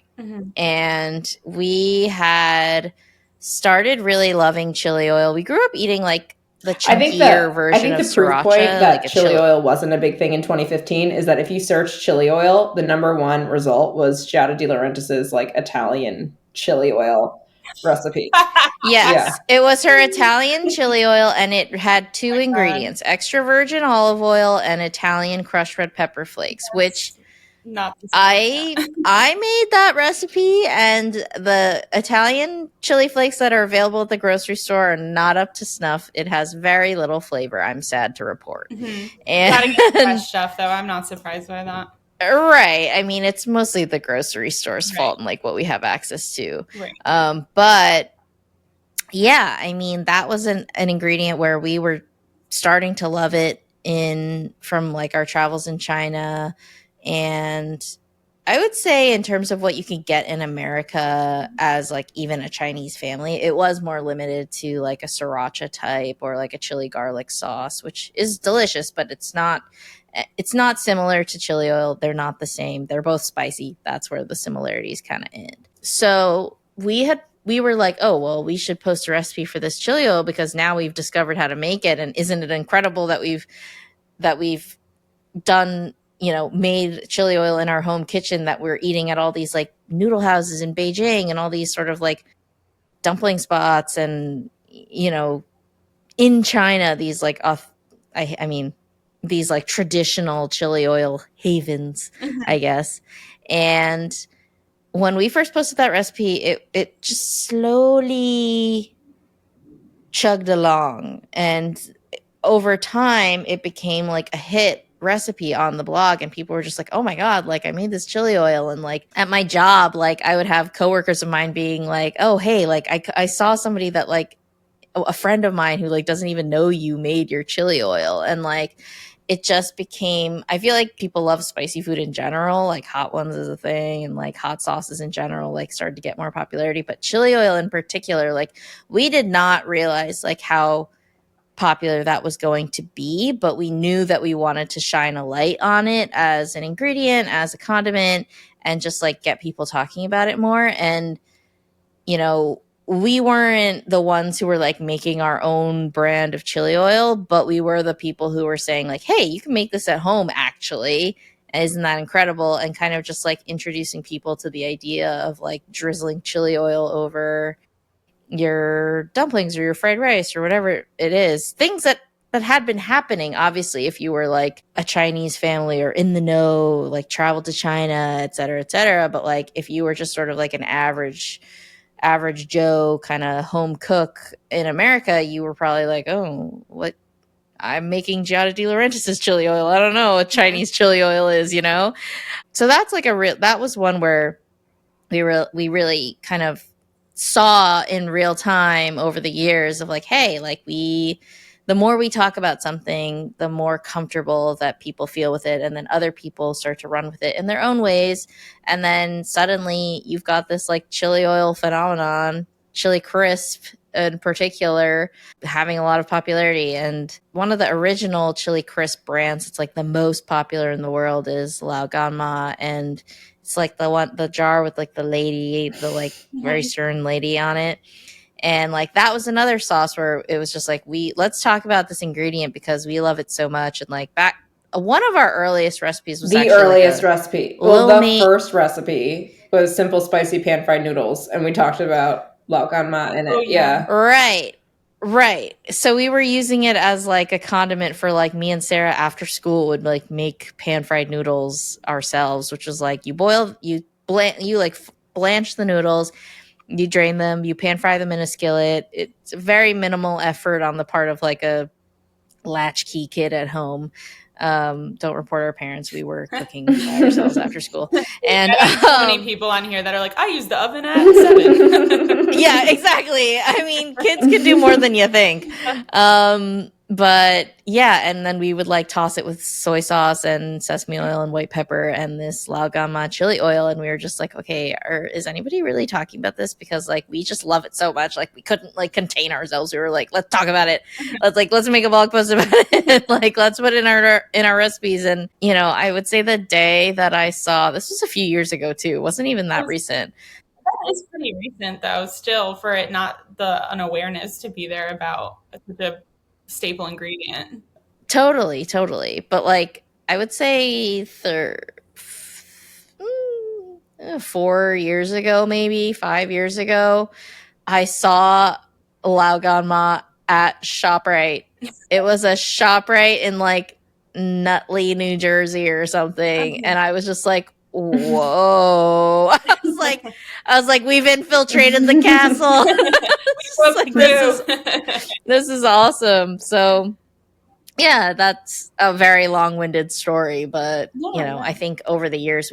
And we had started really loving chili oil. We grew up eating like the chunkier version of the proof sriracha. point that like chili oil wasn't a big thing in 2015 is that if you search chili oil, the number one result was Giada De Laurentiis's like Italian chili oil recipe. Yes, it was her Italian chili oil, and it had two ingredients: extra virgin olive oil and Italian crushed red pepper flakes, which Not the I made that recipe, and the Italian chili flakes that are available at the grocery store are not up to snuff. It has very little flavor, I'm sad to report. And gotta get fresh stuff, though. I'm not surprised by that. Right. I mean, it's mostly the grocery store's fault and like what we have access to. Right. But yeah, I mean, that was an ingredient where we were starting to love it from like our travels in China. And I would say in terms of what you can get in America as like even a Chinese family, it was more limited to like a sriracha type or like a chili garlic sauce, which is delicious, but it's not similar to chili oil. They're not the same. They're both spicy. That's where the similarities kind of end. So we were like, oh, well, we should post a recipe for this chili oil because now we've discovered how to make it. And isn't it incredible that we've done, you know, made chili oil in our home kitchen, that we're eating at all these like noodle houses in Beijing and all these sort of like dumpling spots and, you know, in China, these like, I mean, these like traditional chili oil havens, I guess. And when we first posted that recipe, it just slowly chugged along. And over time, it became like a hit recipe on the blog, and people were just like, oh my God, like I made this chili oil. And like at my job, like I would have coworkers of mine being like, oh, hey, like I saw somebody that like a friend of mine who like doesn't even know you made your chili oil. And like it just became, I feel like people love spicy food in general, like hot ones is a thing, and like hot sauces in general like started to get more popularity, but chili oil in particular, like we did not realize like how popular that was going to be, but we knew that we wanted to shine a light on it as an ingredient, as a condiment, and just like get people talking about it more. And you know, we weren't the ones who were like making our own brand of chili oil, but we were the people who were saying like, hey, you can make this at home actually. Isn't that incredible? And kind of just like introducing people to the idea of like drizzling chili oil over your dumplings or your fried rice or whatever it is. Things that had been happening, obviously, if you were like a Chinese family or in the know, like traveled to China, et cetera, et cetera. But like if you were just sort of like an average Joe kind of home cook in America, you were probably like, oh, what? I'm making Giada De Laurentiis's chili oil. I don't know what Chinese chili oil is, you know? So that's like that was one where we really kind of saw in real time over the years of like, hey, like the more we talk about something, the more comfortable that people feel with it. And then other people start to run with it in their own ways. And then suddenly you've got this like chili oil phenomenon, chili crisp in particular, having a lot of popularity. And one of the original chili crisp brands that's like the most popular in the world is Leung. And it's like the jar with like the lady, the like very stern lady on it. And like that was another sauce where it was just like, let's talk about this ingredient because we love it so much. And like back, one of our earliest recipes was the actually earliest like recipe. Well, the first recipe was simple spicy pan fried noodles, and we talked about lauganma in it. Oh, yeah. Right. So we were using it as like a condiment for like me and Sarah after school would like make pan fried noodles ourselves, which was like you blanch the noodles, you drain them, you pan fry them in a skillet. It's very minimal effort on the part of like a latchkey kid at home. Don't report our parents. We were cooking by ourselves after school. And so many people on here that are like, I use the oven at 7. Yeah, exactly. I mean, kids can do more than you think. But yeah, and then we would like toss it with soy sauce and sesame oil and white pepper and this Leung chili oil. And we were just like, okay, is anybody really talking about this? Because like we just love it so much. Like we couldn't like contain ourselves. We were like, let's talk about it. Let's make a blog post about it. Like let's put it in our recipes. And you know, I would say the day that I saw this was a few years ago too. It wasn't even that recent. That is pretty recent though, still, for it not the unawareness to be there about the staple ingredient. Totally. But like I would say 4 years ago, maybe 5 years ago, I saw Leung at ShopRite. It was a ShopRite in like Nutley, New Jersey or something. And I was just like, whoa. I was like, we've infiltrated the castle. Like, this is awesome. So yeah, that's a very long-winded story, but I think over the years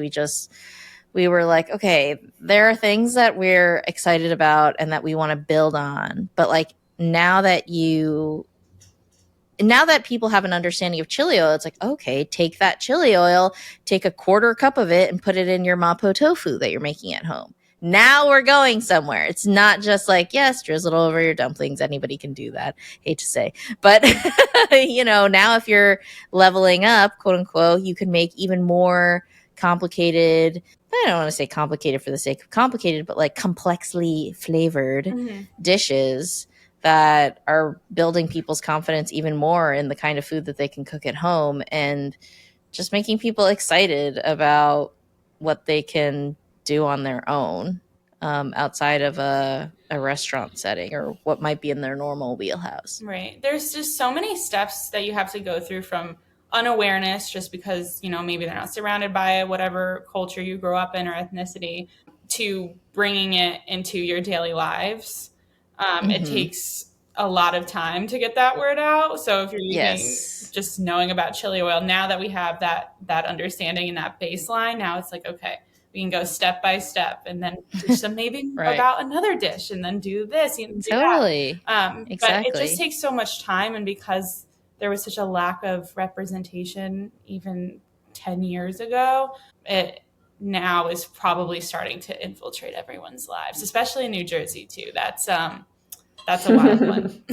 we were like, okay, there are things that we're excited about and that we want to build on, but like now that people have an understanding of chili oil, it's like, okay, take that chili oil, take a quarter cup of it and put it in your mapo tofu that you're making at home. Now we're going somewhere. It's not just like, yes, drizzle it over your dumplings. Anybody can do that. Hate to say. But, now if you're leveling up, quote unquote, you can make even more complicated, I don't want to say complicated for the sake of complicated, but like complexly flavored dishes that are building people's confidence even more in the kind of food that they can cook at home and just making people excited about what they can do on their own outside of a restaurant setting or what might be in their normal wheelhouse. Right. There's just so many steps that you have to go through, from unawareness, just because, maybe they're not surrounded by whatever culture you grow up in or ethnicity, to bringing it into your daily lives. It takes a lot of time to get that word out. So if you're using just knowing about chili oil, now that we have that understanding and that baseline, now it's like, okay, we can go step by step and then teach them maybe about another dish and then do this and do totally. that. But it just takes so much time. And because there was such a lack of representation even 10 years ago. It now is probably starting to infiltrate everyone's lives, especially in New Jersey too. That's a wild one.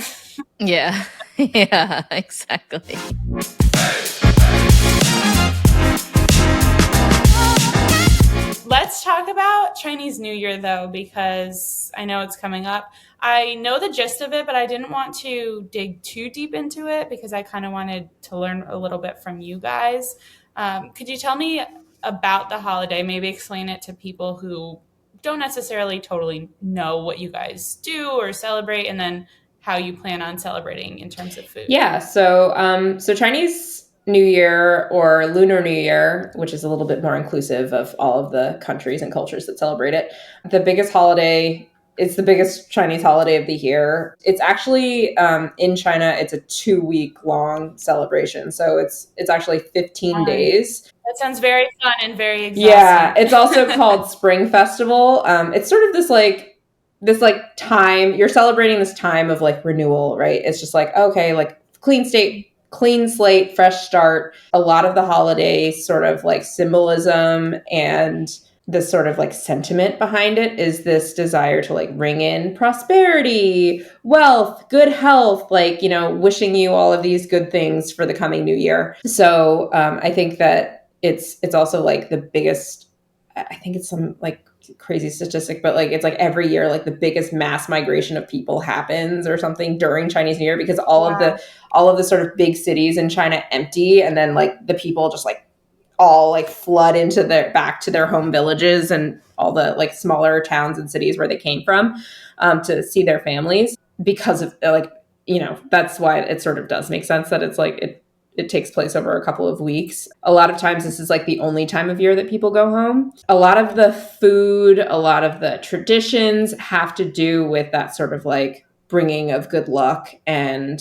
Yeah. Yeah, exactly. Let's talk about Chinese New Year, though, because I know it's coming up. I know the gist of it, but I didn't want to dig too deep into it because I kind of wanted to learn a little bit from you guys. Could you tell me about the holiday? Maybe explain it to people who don't necessarily totally know what you guys do or celebrate, and then how you plan on celebrating in terms of food. Yeah, so Chinese New Year or Lunar New Year, which is a little bit more inclusive of all of the countries and cultures that celebrate it. The biggest holiday, it's the biggest Chinese holiday of the year. It's actually in China, it's a 2-week long celebration. So it's actually 15 days. That sounds very fun and very exhausting. Yeah, it's also called Spring Festival. It's sort of this time you're celebrating this time of like renewal, right? It's just like, okay, like clean slate, fresh start. A lot of the holiday sort of like symbolism and this sort of like sentiment behind it is this desire to like ring in prosperity, wealth, good health, like, you know, wishing you all of these good things for the coming new year. So I think that it's also like the biggest, I think it's some like crazy statistic, but like it's like every year like the biggest mass migration of people happens or something during Chinese New Year because all of the sort of big cities in China empty, and then like the people just like all like flood into back to their home villages and all the like smaller towns and cities where they came from to see their families because of like, you know, that's why it sort of does make sense that it's like it takes place over a couple of weeks. A lot of times this is like the only time of year that people go home. A lot of the food, a lot of the traditions have to do with that sort of like bringing of good luck and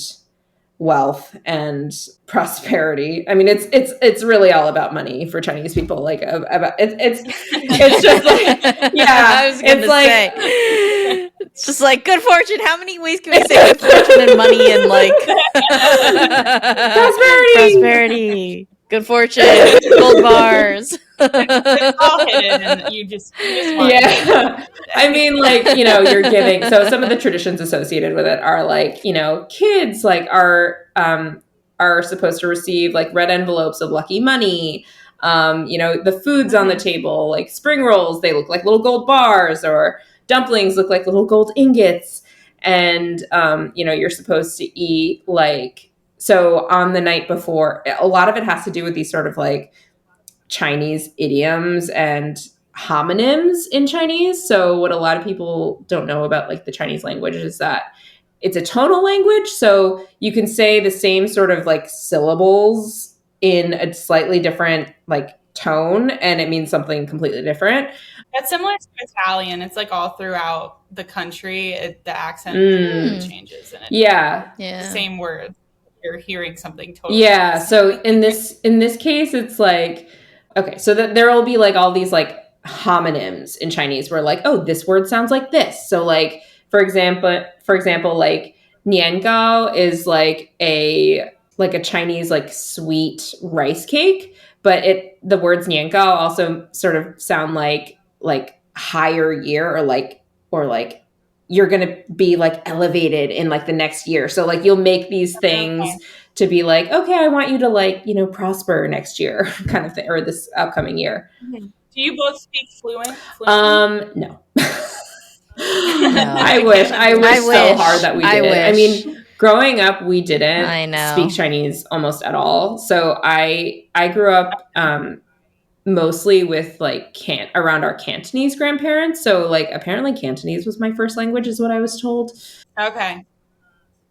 wealth and prosperity. I mean, it's really all about money for Chinese people. Like about it's just like, yeah, I was gonna like, say. It's just like good fortune. How many ways can we say good fortune and money and like prosperity, good fortune, gold bars? It's all hidden, and you just want yeah. I mean, like, you know, you're giving. So some of the traditions associated with it are like, you know, kids like are supposed to receive like red envelopes of lucky money. You know, the food's on the table, like spring rolls, they look like little gold bars, or dumplings look like little gold ingots. And, you know, you're supposed to eat like, so on the night before, a lot of it has to do with these sort of like Chinese idioms and homonyms in Chinese. So what a lot of people don't know about like the Chinese language is that it's a tonal language. So you can say the same sort of like syllables in a slightly different like tone, and it means something completely different. That's similar to Italian. It's like all throughout the country, the accent changes, and it's the same word. You're hearing something totally. Yeah. So in this case, it's like, okay, so that there will be like all these like homonyms in Chinese where like, oh, this word sounds like this. So like, for example, like niangao is like a Chinese like sweet rice cake, but the words niangao also sort of sound like higher year, or like you're going to be like elevated in like the next year. So like you'll make these things to be like, okay, I want you to like, you know, prosper next year kind of thing, or this upcoming year. Do you both speak fluent? No. I wish so hard that we did. I mean, growing up, we didn't speak Chinese almost at all. So I grew up mostly with like around our Cantonese grandparents. So like apparently Cantonese was my first language is what I was told. Okay.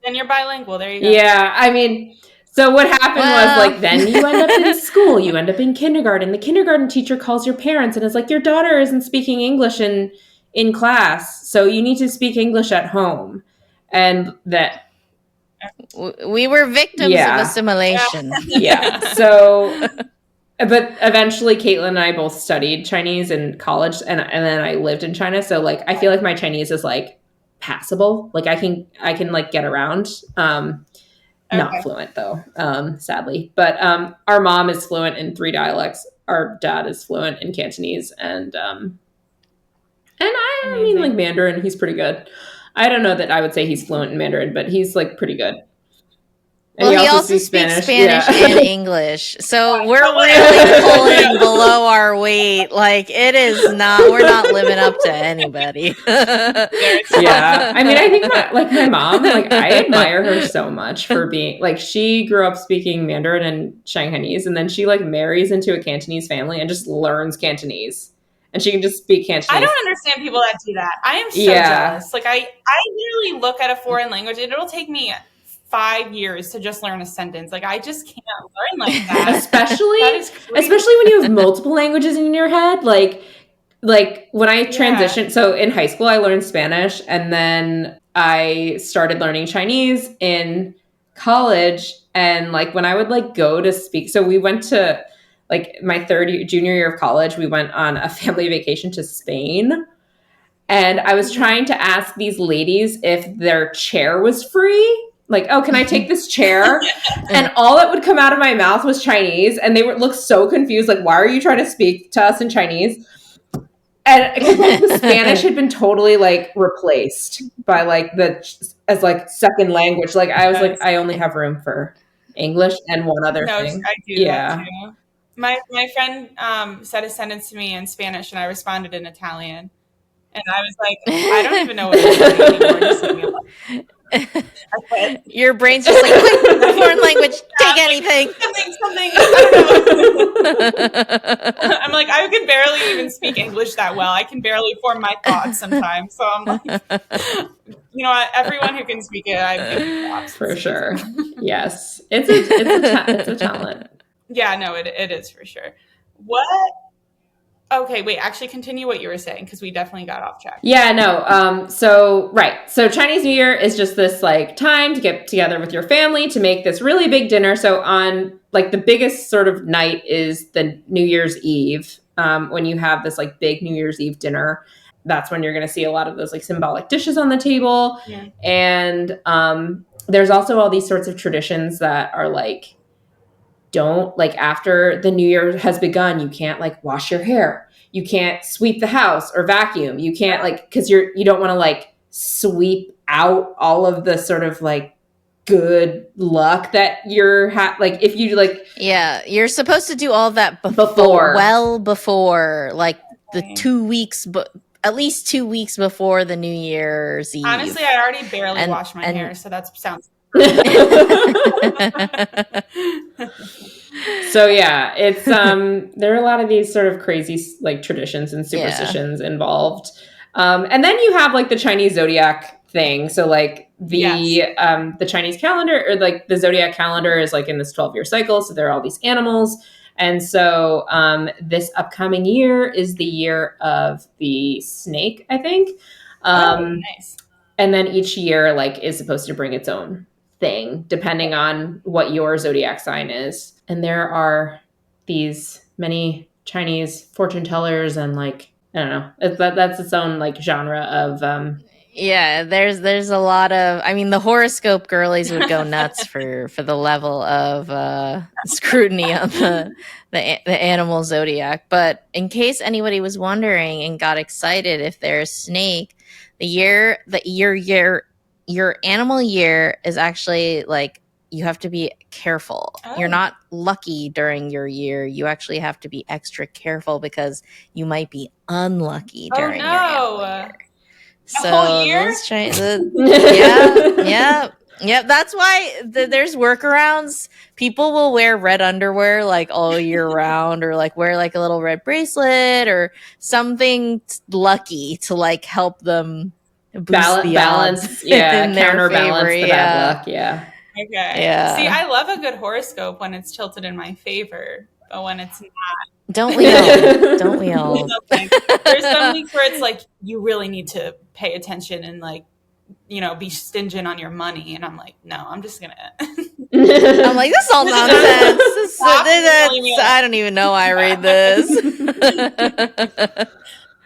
Then you're bilingual. There you go. Yeah. I mean, so what happened was like, then you end up in school, you end up in kindergarten. The kindergarten teacher calls your parents and is like, your daughter isn't speaking English in class, so you need to speak English at home. And that we were victims of assimilation. Yeah. So but eventually Kaitlin and I both studied Chinese in college, and then I lived in China. So like I feel like my Chinese is like passable. Like I can like get around. not Okay. fluent though, sadly. But our mom is fluent in 3 dialects. Our dad is fluent in Cantonese, and I mean, like, Amazing. Mandarin. He's pretty good. I don't know that I would say he's fluent in Mandarin, but he's like pretty good. And Well, he he also also speaks speaks Spanish. Spanish Yeah. and English. So we're But really whatever. pulling below our weight. Like, we're not living up to anybody. Yeah. I mean, I think that, like, my mom, like, I admire her so much for being, like, she grew up speaking Mandarin and Shanghainese, and then she, like, marries into a Cantonese family and just learns Cantonese. And she can just speak Cantonese. I don't understand people that do that. I am so jealous. Like, I literally look at a foreign language and it'll take me 5 years to just learn a sentence. Like, I just can't learn like that. especially That is crazy. especially when you have multiple languages in your head. Like when I transitioned, so in high school I learned Spanish, and then I started learning Chinese in college. And like when I would like go to speak, so we went to, like, my junior year of college, we went on a family vacation to Spain. And I was trying to ask these ladies if their chair was free. Like, oh, can I take this chair? And all that would come out of my mouth was Chinese. And they would look so confused. Like, why are you trying to speak to us in Chinese? And like, the Spanish had been totally like replaced by like as like second language. Like, I was like, I only have room for English and one other thing. I do that too. My friend said a sentence to me in Spanish, and I responded in Italian. And I was like, I don't even know what you're saying anymore. Just leave me alone. Your brain's just like, quick, foreign language, take anything. Something. I don't know. I'm like, I can barely even speak English that well. I can barely form my thoughts sometimes. So I'm like, you know what? Everyone who can speak it, I give you props. For sure. Yes. It's a talent. Yeah, no, it is for sure. What? Okay, wait, actually continue what you were saying, because we definitely got off track. Yeah, no. So Chinese New Year is just this like time to get together with your family to make this really big dinner. So on like the biggest sort of night is the New Year's Eve, when you have this like big New Year's Eve dinner. That's when you're going to see a lot of those like symbolic dishes on the table. Yeah. And there's also all these sorts of traditions that are like, don't, like, after the New Year has begun, you can't like wash your hair. You can't sweep the house or vacuum. You can't like, because you don't want to like sweep out all of the sort of like good luck that you're like if you like. Yeah, you're supposed to do all of that before like the 2 weeks, but at least 2 weeks before the New Year's Eve. Honestly, I already barely wash my hair, so that sounds. So yeah, it's there are a lot of these sort of crazy like traditions and superstitions involved, and then you have like the Chinese zodiac thing. So like the Chinese calendar, or like the zodiac calendar, is like in this 12-year cycle. So there are all these animals, and so this upcoming year is the year of the snake, I think. Nice. And then each year like is supposed to bring its own thing depending on what your zodiac sign is. And there are these many Chinese fortune tellers, and like, I don't know, that's its own like genre of yeah, there's a lot of, I mean, the horoscope girlies would go nuts for the level of scrutiny on the animal zodiac. But in case anybody was wondering and got excited, if there's snake, your animal year is actually like, you have to be careful. Oh. You're not lucky during your year. You actually have to be extra careful because you might be unlucky during your animal year. So whole year? Yeah. That's why there's workarounds. People will wear red underwear like all year round, or like wear like a little red bracelet or something lucky to like help them boost the odds. Yeah, counterbalance the bad luck. Yeah. Okay. Yeah. See, I love a good horoscope when it's tilted in my favor, but when it's not. Don't we all? Don't we all? There's some weeks where it's like, you really need to pay attention and like, you know, be stingent on your money. And I'm like, no, I'm just going to. I'm like, this is all nonsense. I don't even know why I read this.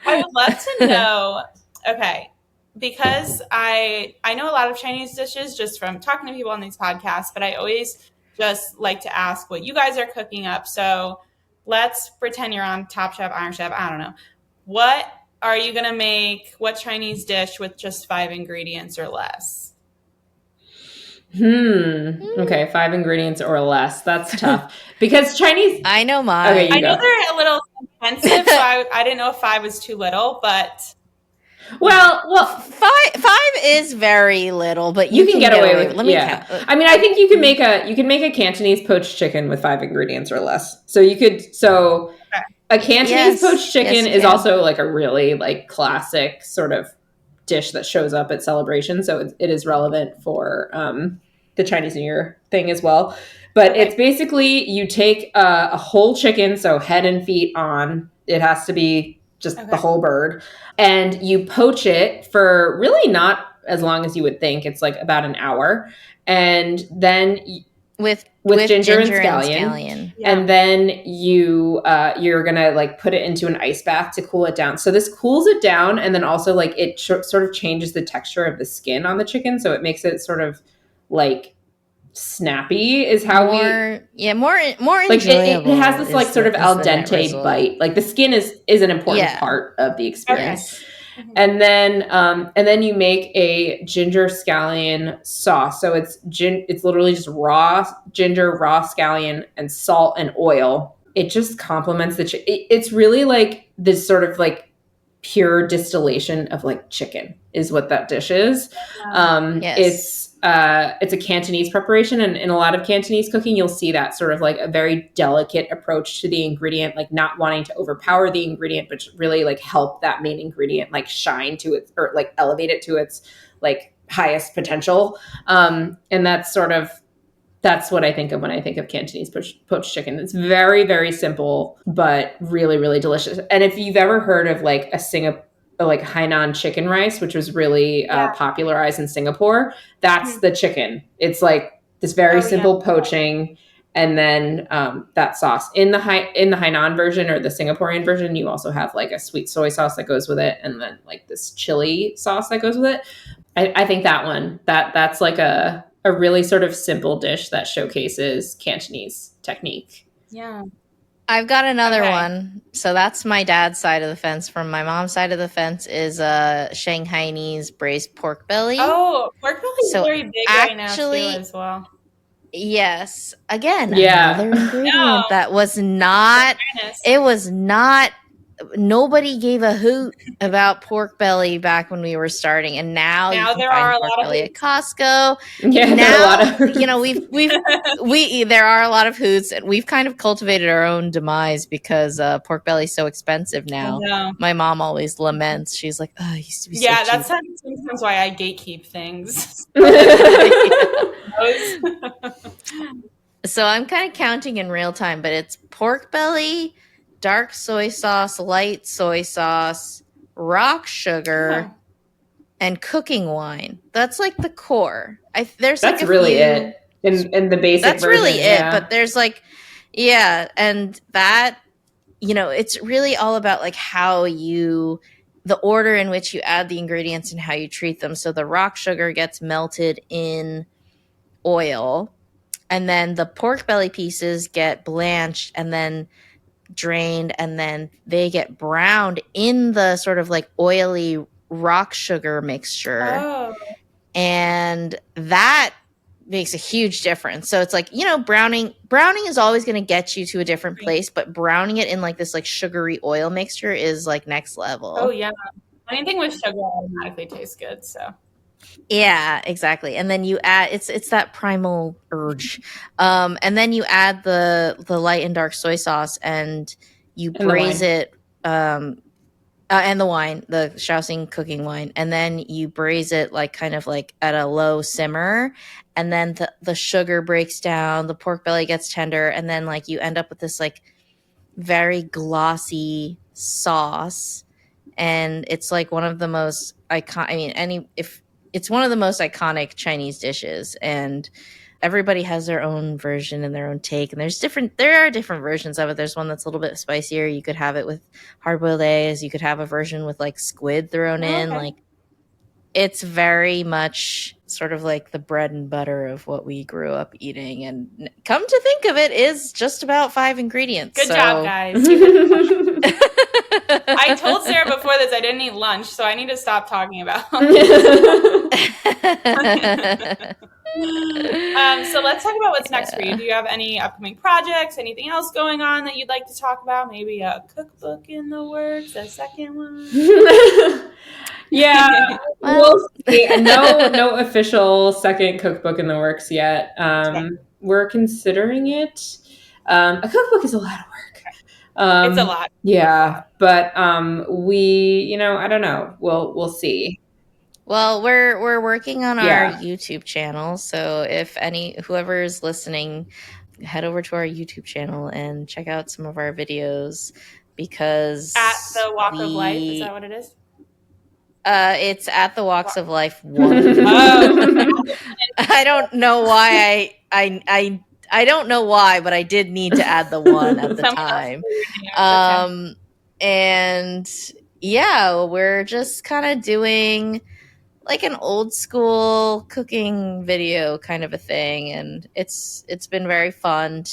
I would love to know, okay, because I know a lot of Chinese dishes just from talking to people on these podcasts, but I always just like to ask what you guys are cooking up. So let's pretend you're on Top Chef, Iron Chef. I don't know. What are you gonna make? What Chinese dish with just 5 ingredients or less? Okay, 5 ingredients or less. That's tough because Chinese. I know mine. Okay, I you know go. they're a little expensive, so I didn't know if 5 was too little, but Well, Five is very little, but you can get away with. Let me Yeah, count. I mean, I think you can make a Cantonese poached chicken with 5 ingredients or less. So you could okay. a Cantonese poached chicken you is can. also like a really like classic sort of dish that shows up at celebrations. So it is relevant for the Chinese New Year thing as well. But Okay. it's basically you take a whole chicken, so head and feet on. It has to be just the whole bird. And you poach it for really not as long as you would think. It's like about an hour. And then with ginger and scallion. Yeah. And then you're gonna like put it into an ice bath to cool it down. So this cools it down, and then also like it sort of changes the texture of the skin on the chicken, so it makes it sort of like snappy. Is how more like enjoyable. it has this like sort of al dente bite. Like the skin is an important part of the experience. Okay. And then you make a ginger scallion sauce. So it's literally just raw ginger, raw scallion, and salt and oil. It just complements the it's really like this sort of like pure distillation of like chicken is what that dish is. Yes. It's a Cantonese preparation, and in a lot of Cantonese cooking, you'll see that sort of like a very delicate approach to the ingredient, like not wanting to overpower the ingredient, but really like help that main ingredient like shine to its, or like elevate it to its like highest potential. And that's what I think of when I think of Cantonese poached chicken. It's very, very simple, but really, really delicious. And if you've ever heard of like like Hainan chicken rice, which was really popularized in Singapore, that's the chicken. It's like this very simple poaching, and then that sauce in the Hainan version or the Singaporean version, you also have like a sweet soy sauce that goes with it, and then like this chili sauce that goes with it. I think that's like a really sort of simple dish that showcases Cantonese technique. Yeah. I've got another one. So that's my dad's side of the fence. From my mom's side of the fence is Shanghainese braised pork belly. Oh, pork belly is very big right now too as well. Yes. Again, another ingredient that was not, it was not, nobody gave a hoot about pork belly back when we were starting, and now you can there find are a pork lot belly of at Costco. Yeah, now you know there are a lot of hoots, and we've kind of cultivated our own demise because pork belly's so expensive now. My mom always laments. She's like, "Oh, it used to be so cheap." That's sometimes why I gatekeep things. So I'm kind of counting in real time, but it's pork belly, dark soy sauce, light soy sauce, rock sugar, and cooking wine. That's like the core. That's like really it in the basic that's version. Really it. But there's like, and that, it's really all about like the order in which you add the ingredients and how you treat them. So the rock sugar gets melted in oil, and then the pork belly pieces get blanched and then drained, and then they get browned in the sort of like oily rock sugar mixture. And that makes a huge difference. So it's like, browning is always going to get you to a different place, but browning it in like this like sugary oil mixture is like next level. Oh yeah. Anything with sugar automatically tastes good, so. Yeah, exactly. And then you add it's that primal urge. And then you add the light and dark soy sauce, and you braise it and the wine, the Shaoxing cooking wine, and then you braise it like kind of like at a low simmer, and then the sugar breaks down, the pork belly gets tender, and then like you end up with this like very glossy sauce, and it's like one of the most it's one of the most iconic Chinese dishes, and everybody has their own version and their own take. And there are different versions of it. There's one that's a little bit spicier. You could have it with hard-boiled eggs. You could have a version with like squid thrown in. Like it's very much sort of like the bread and butter of what we grew up eating. And come to think of it, is just about 5 ingredients. Good job, guys. I told Sarah before this I didn't eat lunch, so I need to stop talking about so let's talk about what's next for you. Do you have any upcoming projects, anything else going on that you'd like to talk about? Maybe a cookbook in the works, a second one? Yeah, we'll see. No official second cookbook in the works yet. We're considering it. A cookbook is a lot of work. It's a lot. Yeah, but we, I don't know. We'll see. Well, we're working on our YouTube channel, so if whoever is listening, head over to our YouTube channel and check out some of our videos, because at the Walk of Life, is that what it is? It's at the Walks of Life 1. I don't know why I don't know why, but I did need to add the 1 at the time. And yeah, we're just kind of doing like an old school cooking video kind of a thing, and it's been very fun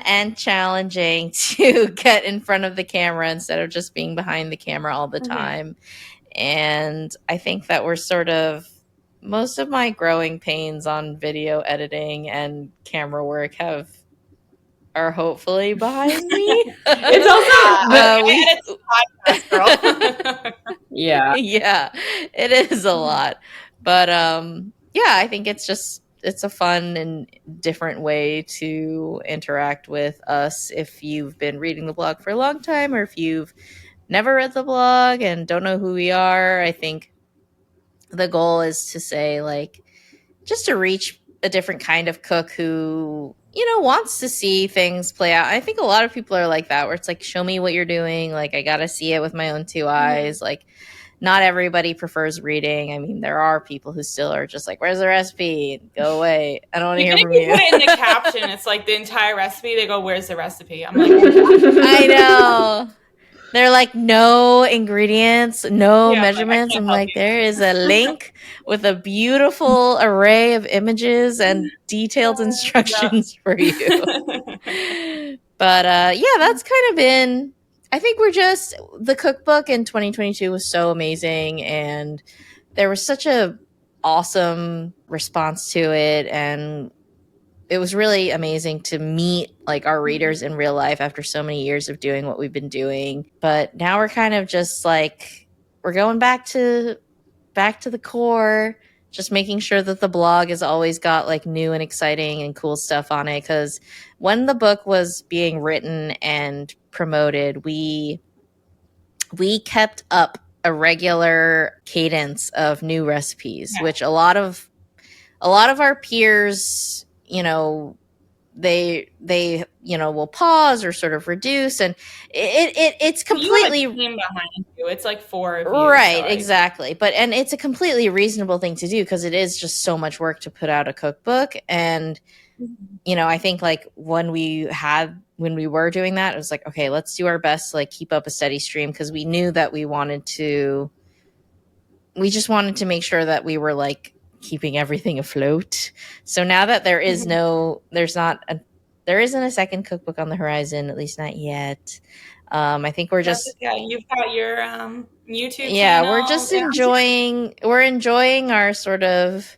and challenging to get in front of the camera instead of just being behind the camera all the time. And I think that we're sort of, most of my growing pains on video editing and camera work are hopefully behind me. It's also podcast, girl. Yeah, it is a lot, but I think it's a fun and different way to interact with us. If you've been reading the blog for a long time, or if you've never read the blog and don't know who we are, I think the goal is to say, like, just to reach a different kind of cook who, wants to see things play out. I think a lot of people are like that, where it's like, show me what you're doing. Like, I got to see it with my own 2 eyes. Like, not everybody prefers reading. I mean, there are people who still are just like, where's the recipe? Go away. I don't want to hear from you. Put it in the caption. It's like the entire recipe. They go, where's the recipe? I'm like, I know. They're like, no ingredients, no measurements. I'm like, there is a link with a beautiful array of images and detailed instructions for you. But that's kind of been, I think the cookbook in 2022 was so amazing, and there was such a awesome response to it, and it was really amazing to meet like our readers in real life after so many years of doing what we've been doing. But now we're kind of just like, we're going back to the core, just making sure that the blog has always got like new and exciting and cool stuff on it. Because when the book was being written and promoted, we kept up a regular cadence of new recipes, which a lot of our peers, they will pause or sort of reduce, and it's completely, you have a team behind you. It's like 4 of you, right? so Exactly. And it's a completely reasonable thing to do, because it is just so much work to put out a cookbook. And I think like when we were doing that, it was like, okay, let's do our best to like keep up a steady stream, because we knew that we just wanted to make sure that we were like keeping everything afloat. So now that there isn't a second cookbook on the horizon, at least not yet. I think we're just you've got your YouTube channel. Yeah, we're just enjoying our sort of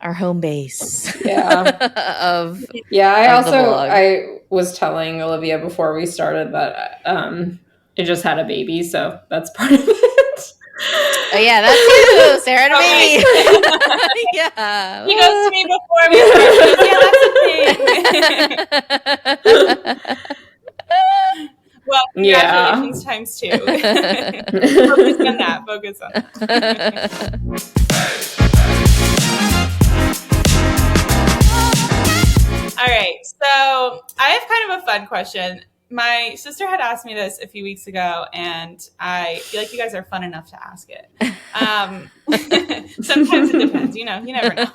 our home base. I was telling Olivia before we started that it just had a baby, so that's part of it. Oh yeah, that's you, Sarah and me. Yeah, he goes to me before we started. Well, congratulations times 2. Focus on that. All right, so I have kind of a fun question. My sister had asked me this a few weeks ago, and I feel like you guys are fun enough to ask it. Sometimes it depends. You never know.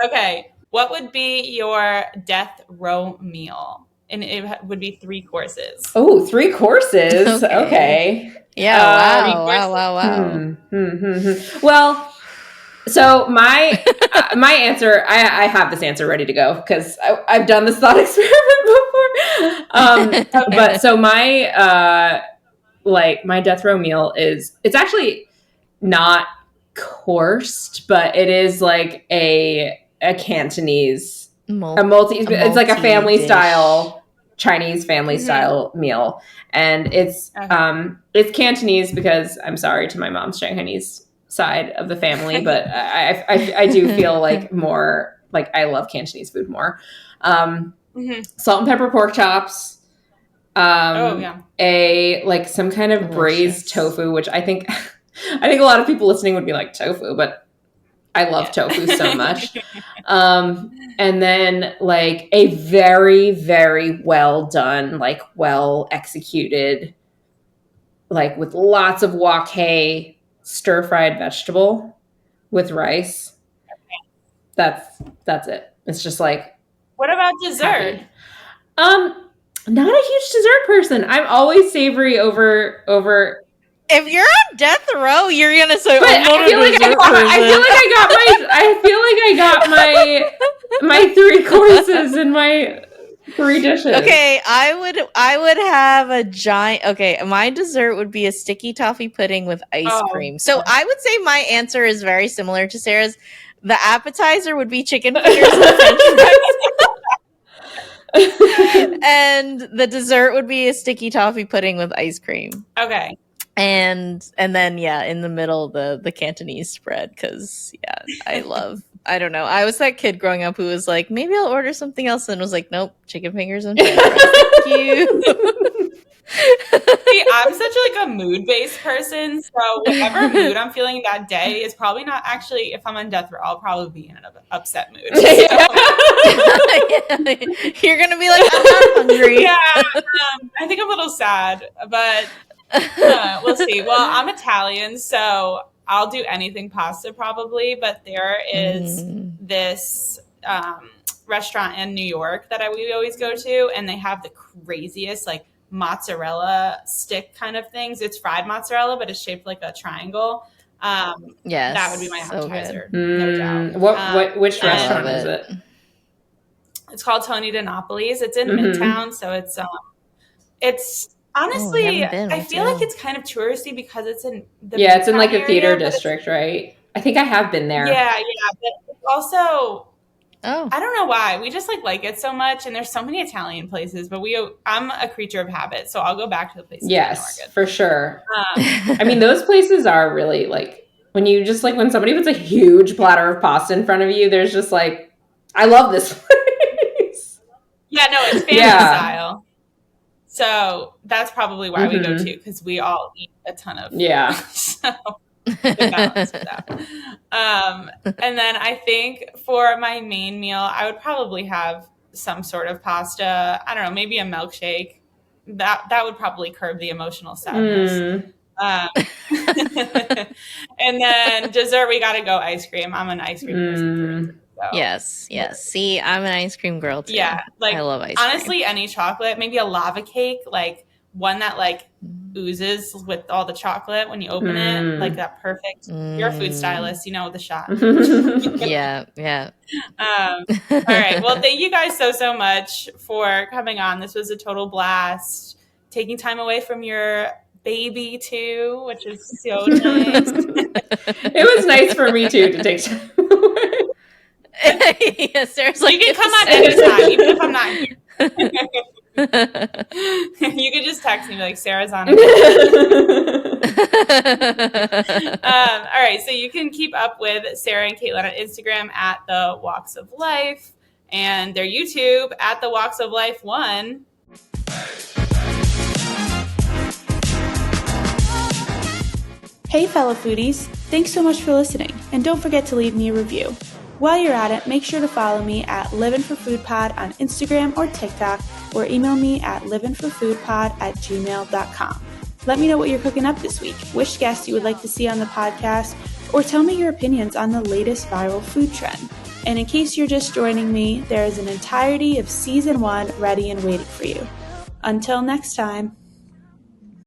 Okay, what would be your death row meal? And it would be 3 courses. Oh, 3 courses. Okay. Yeah, wow. Well, so my answer, I have this answer ready to go because I've done this thought experiment before. But so my my death row meal it's actually not coursed, but it is like a Cantonese, it's like a family style Chinese family style meal, and it's Cantonese because I'm sorry to my mom's Shanghainese side of the family, but I do feel like more like I love Cantonese food more. Salt and pepper pork chops. A like some kind of braised tofu, which I think a lot of people listening would be like, tofu, but I love tofu so much. And then like a very, very well done, like well executed, like with lots of wok hei stir-fried vegetable with rice. That's it. It's just like, what about dessert? Happy. Not a huge dessert person. I'm always savory over. If you're on death row, you're gonna say, but I feel like I got my 3 courses and my 3 dishes. Okay, I would have a giant. Okay, my dessert would be a sticky toffee pudding with ice cream. So I would say my answer is very similar to Sarah's. The appetizer would be chicken fingers and French fries. And the dessert would be a sticky toffee pudding with ice cream. Okay. And then in the middle the Cantonese spread, because I don't know. I was that kid growing up who was like, maybe I'll order something else, and was like, nope, chicken fingers and french fries. Thank you. See, I'm such like a mood-based person, so whatever mood I'm feeling that day is probably not actually, if I'm on death row, I'll probably be in an upset mood. So. You're gonna be like, I'm not hungry. Yeah, I think I'm a little sad, but we'll see. Well, I'm Italian, so I'll do anything pasta probably, but there is this restaurant in New York that we always go to, and they have the craziest like mozzarella stick kind of things. It's fried mozzarella, but it's shaped like a triangle. Yes, that would be my appetizer, so no doubt. Which restaurant is it? It's called Tony DiNapoli's. It's in Midtown, so it's honestly, I feel like it's kind of touristy because it's in the it's in like a theater area, district, right? I think I have been there. Yeah, but it's also. I don't know why. We just like it so much, and there's so many Italian places, but I'm a creature of habit, so I'll go back to the places. Yes, for sure. I mean, those places are really like when you just like when somebody puts a huge platter of pasta in front of you, there's just like, I love this place. Yeah, no, it's family style. So that's probably why we go to, because we all eat a ton of so balance of that. And then I think for my main meal, I would probably have some sort of pasta. I don't know, maybe a milkshake. That would probably curb the emotional sadness. And then dessert, we got to go ice cream. I'm an ice cream person. So. Yes. See, I'm an ice cream girl too. Yeah, like I love ice cream. Honestly, any chocolate, maybe a lava cake, like one that like oozes with all the chocolate when you open it, like that perfect. You're a food stylist, you know the shot. Yeah. All right. Well, thank you guys so much for coming on. This was a total blast. Taking time away from your baby too, which is so nice. It was nice for me too to take time away. Yes, Sarah's like, you can come on anytime, even if I'm not here. You could just text me like, Sarah's on. All right, so you can keep up with Sarah and Kaitlin on Instagram at The Walks of Life, and their YouTube at The Walks of Life 1. Hey fellow foodies, thanks so much for listening, and don't forget to leave me a review. While you're at it, make sure to follow me at livvinforfoodpod on Instagram or TikTok, or email me at livvinforfoodpod@gmail.com. Let me know what you're cooking up this week, which guests you would like to see on the podcast, or tell me your opinions on the latest viral food trend. And in case you're just joining me, there is an entirety of Season 1 ready and waiting for you. Until next time.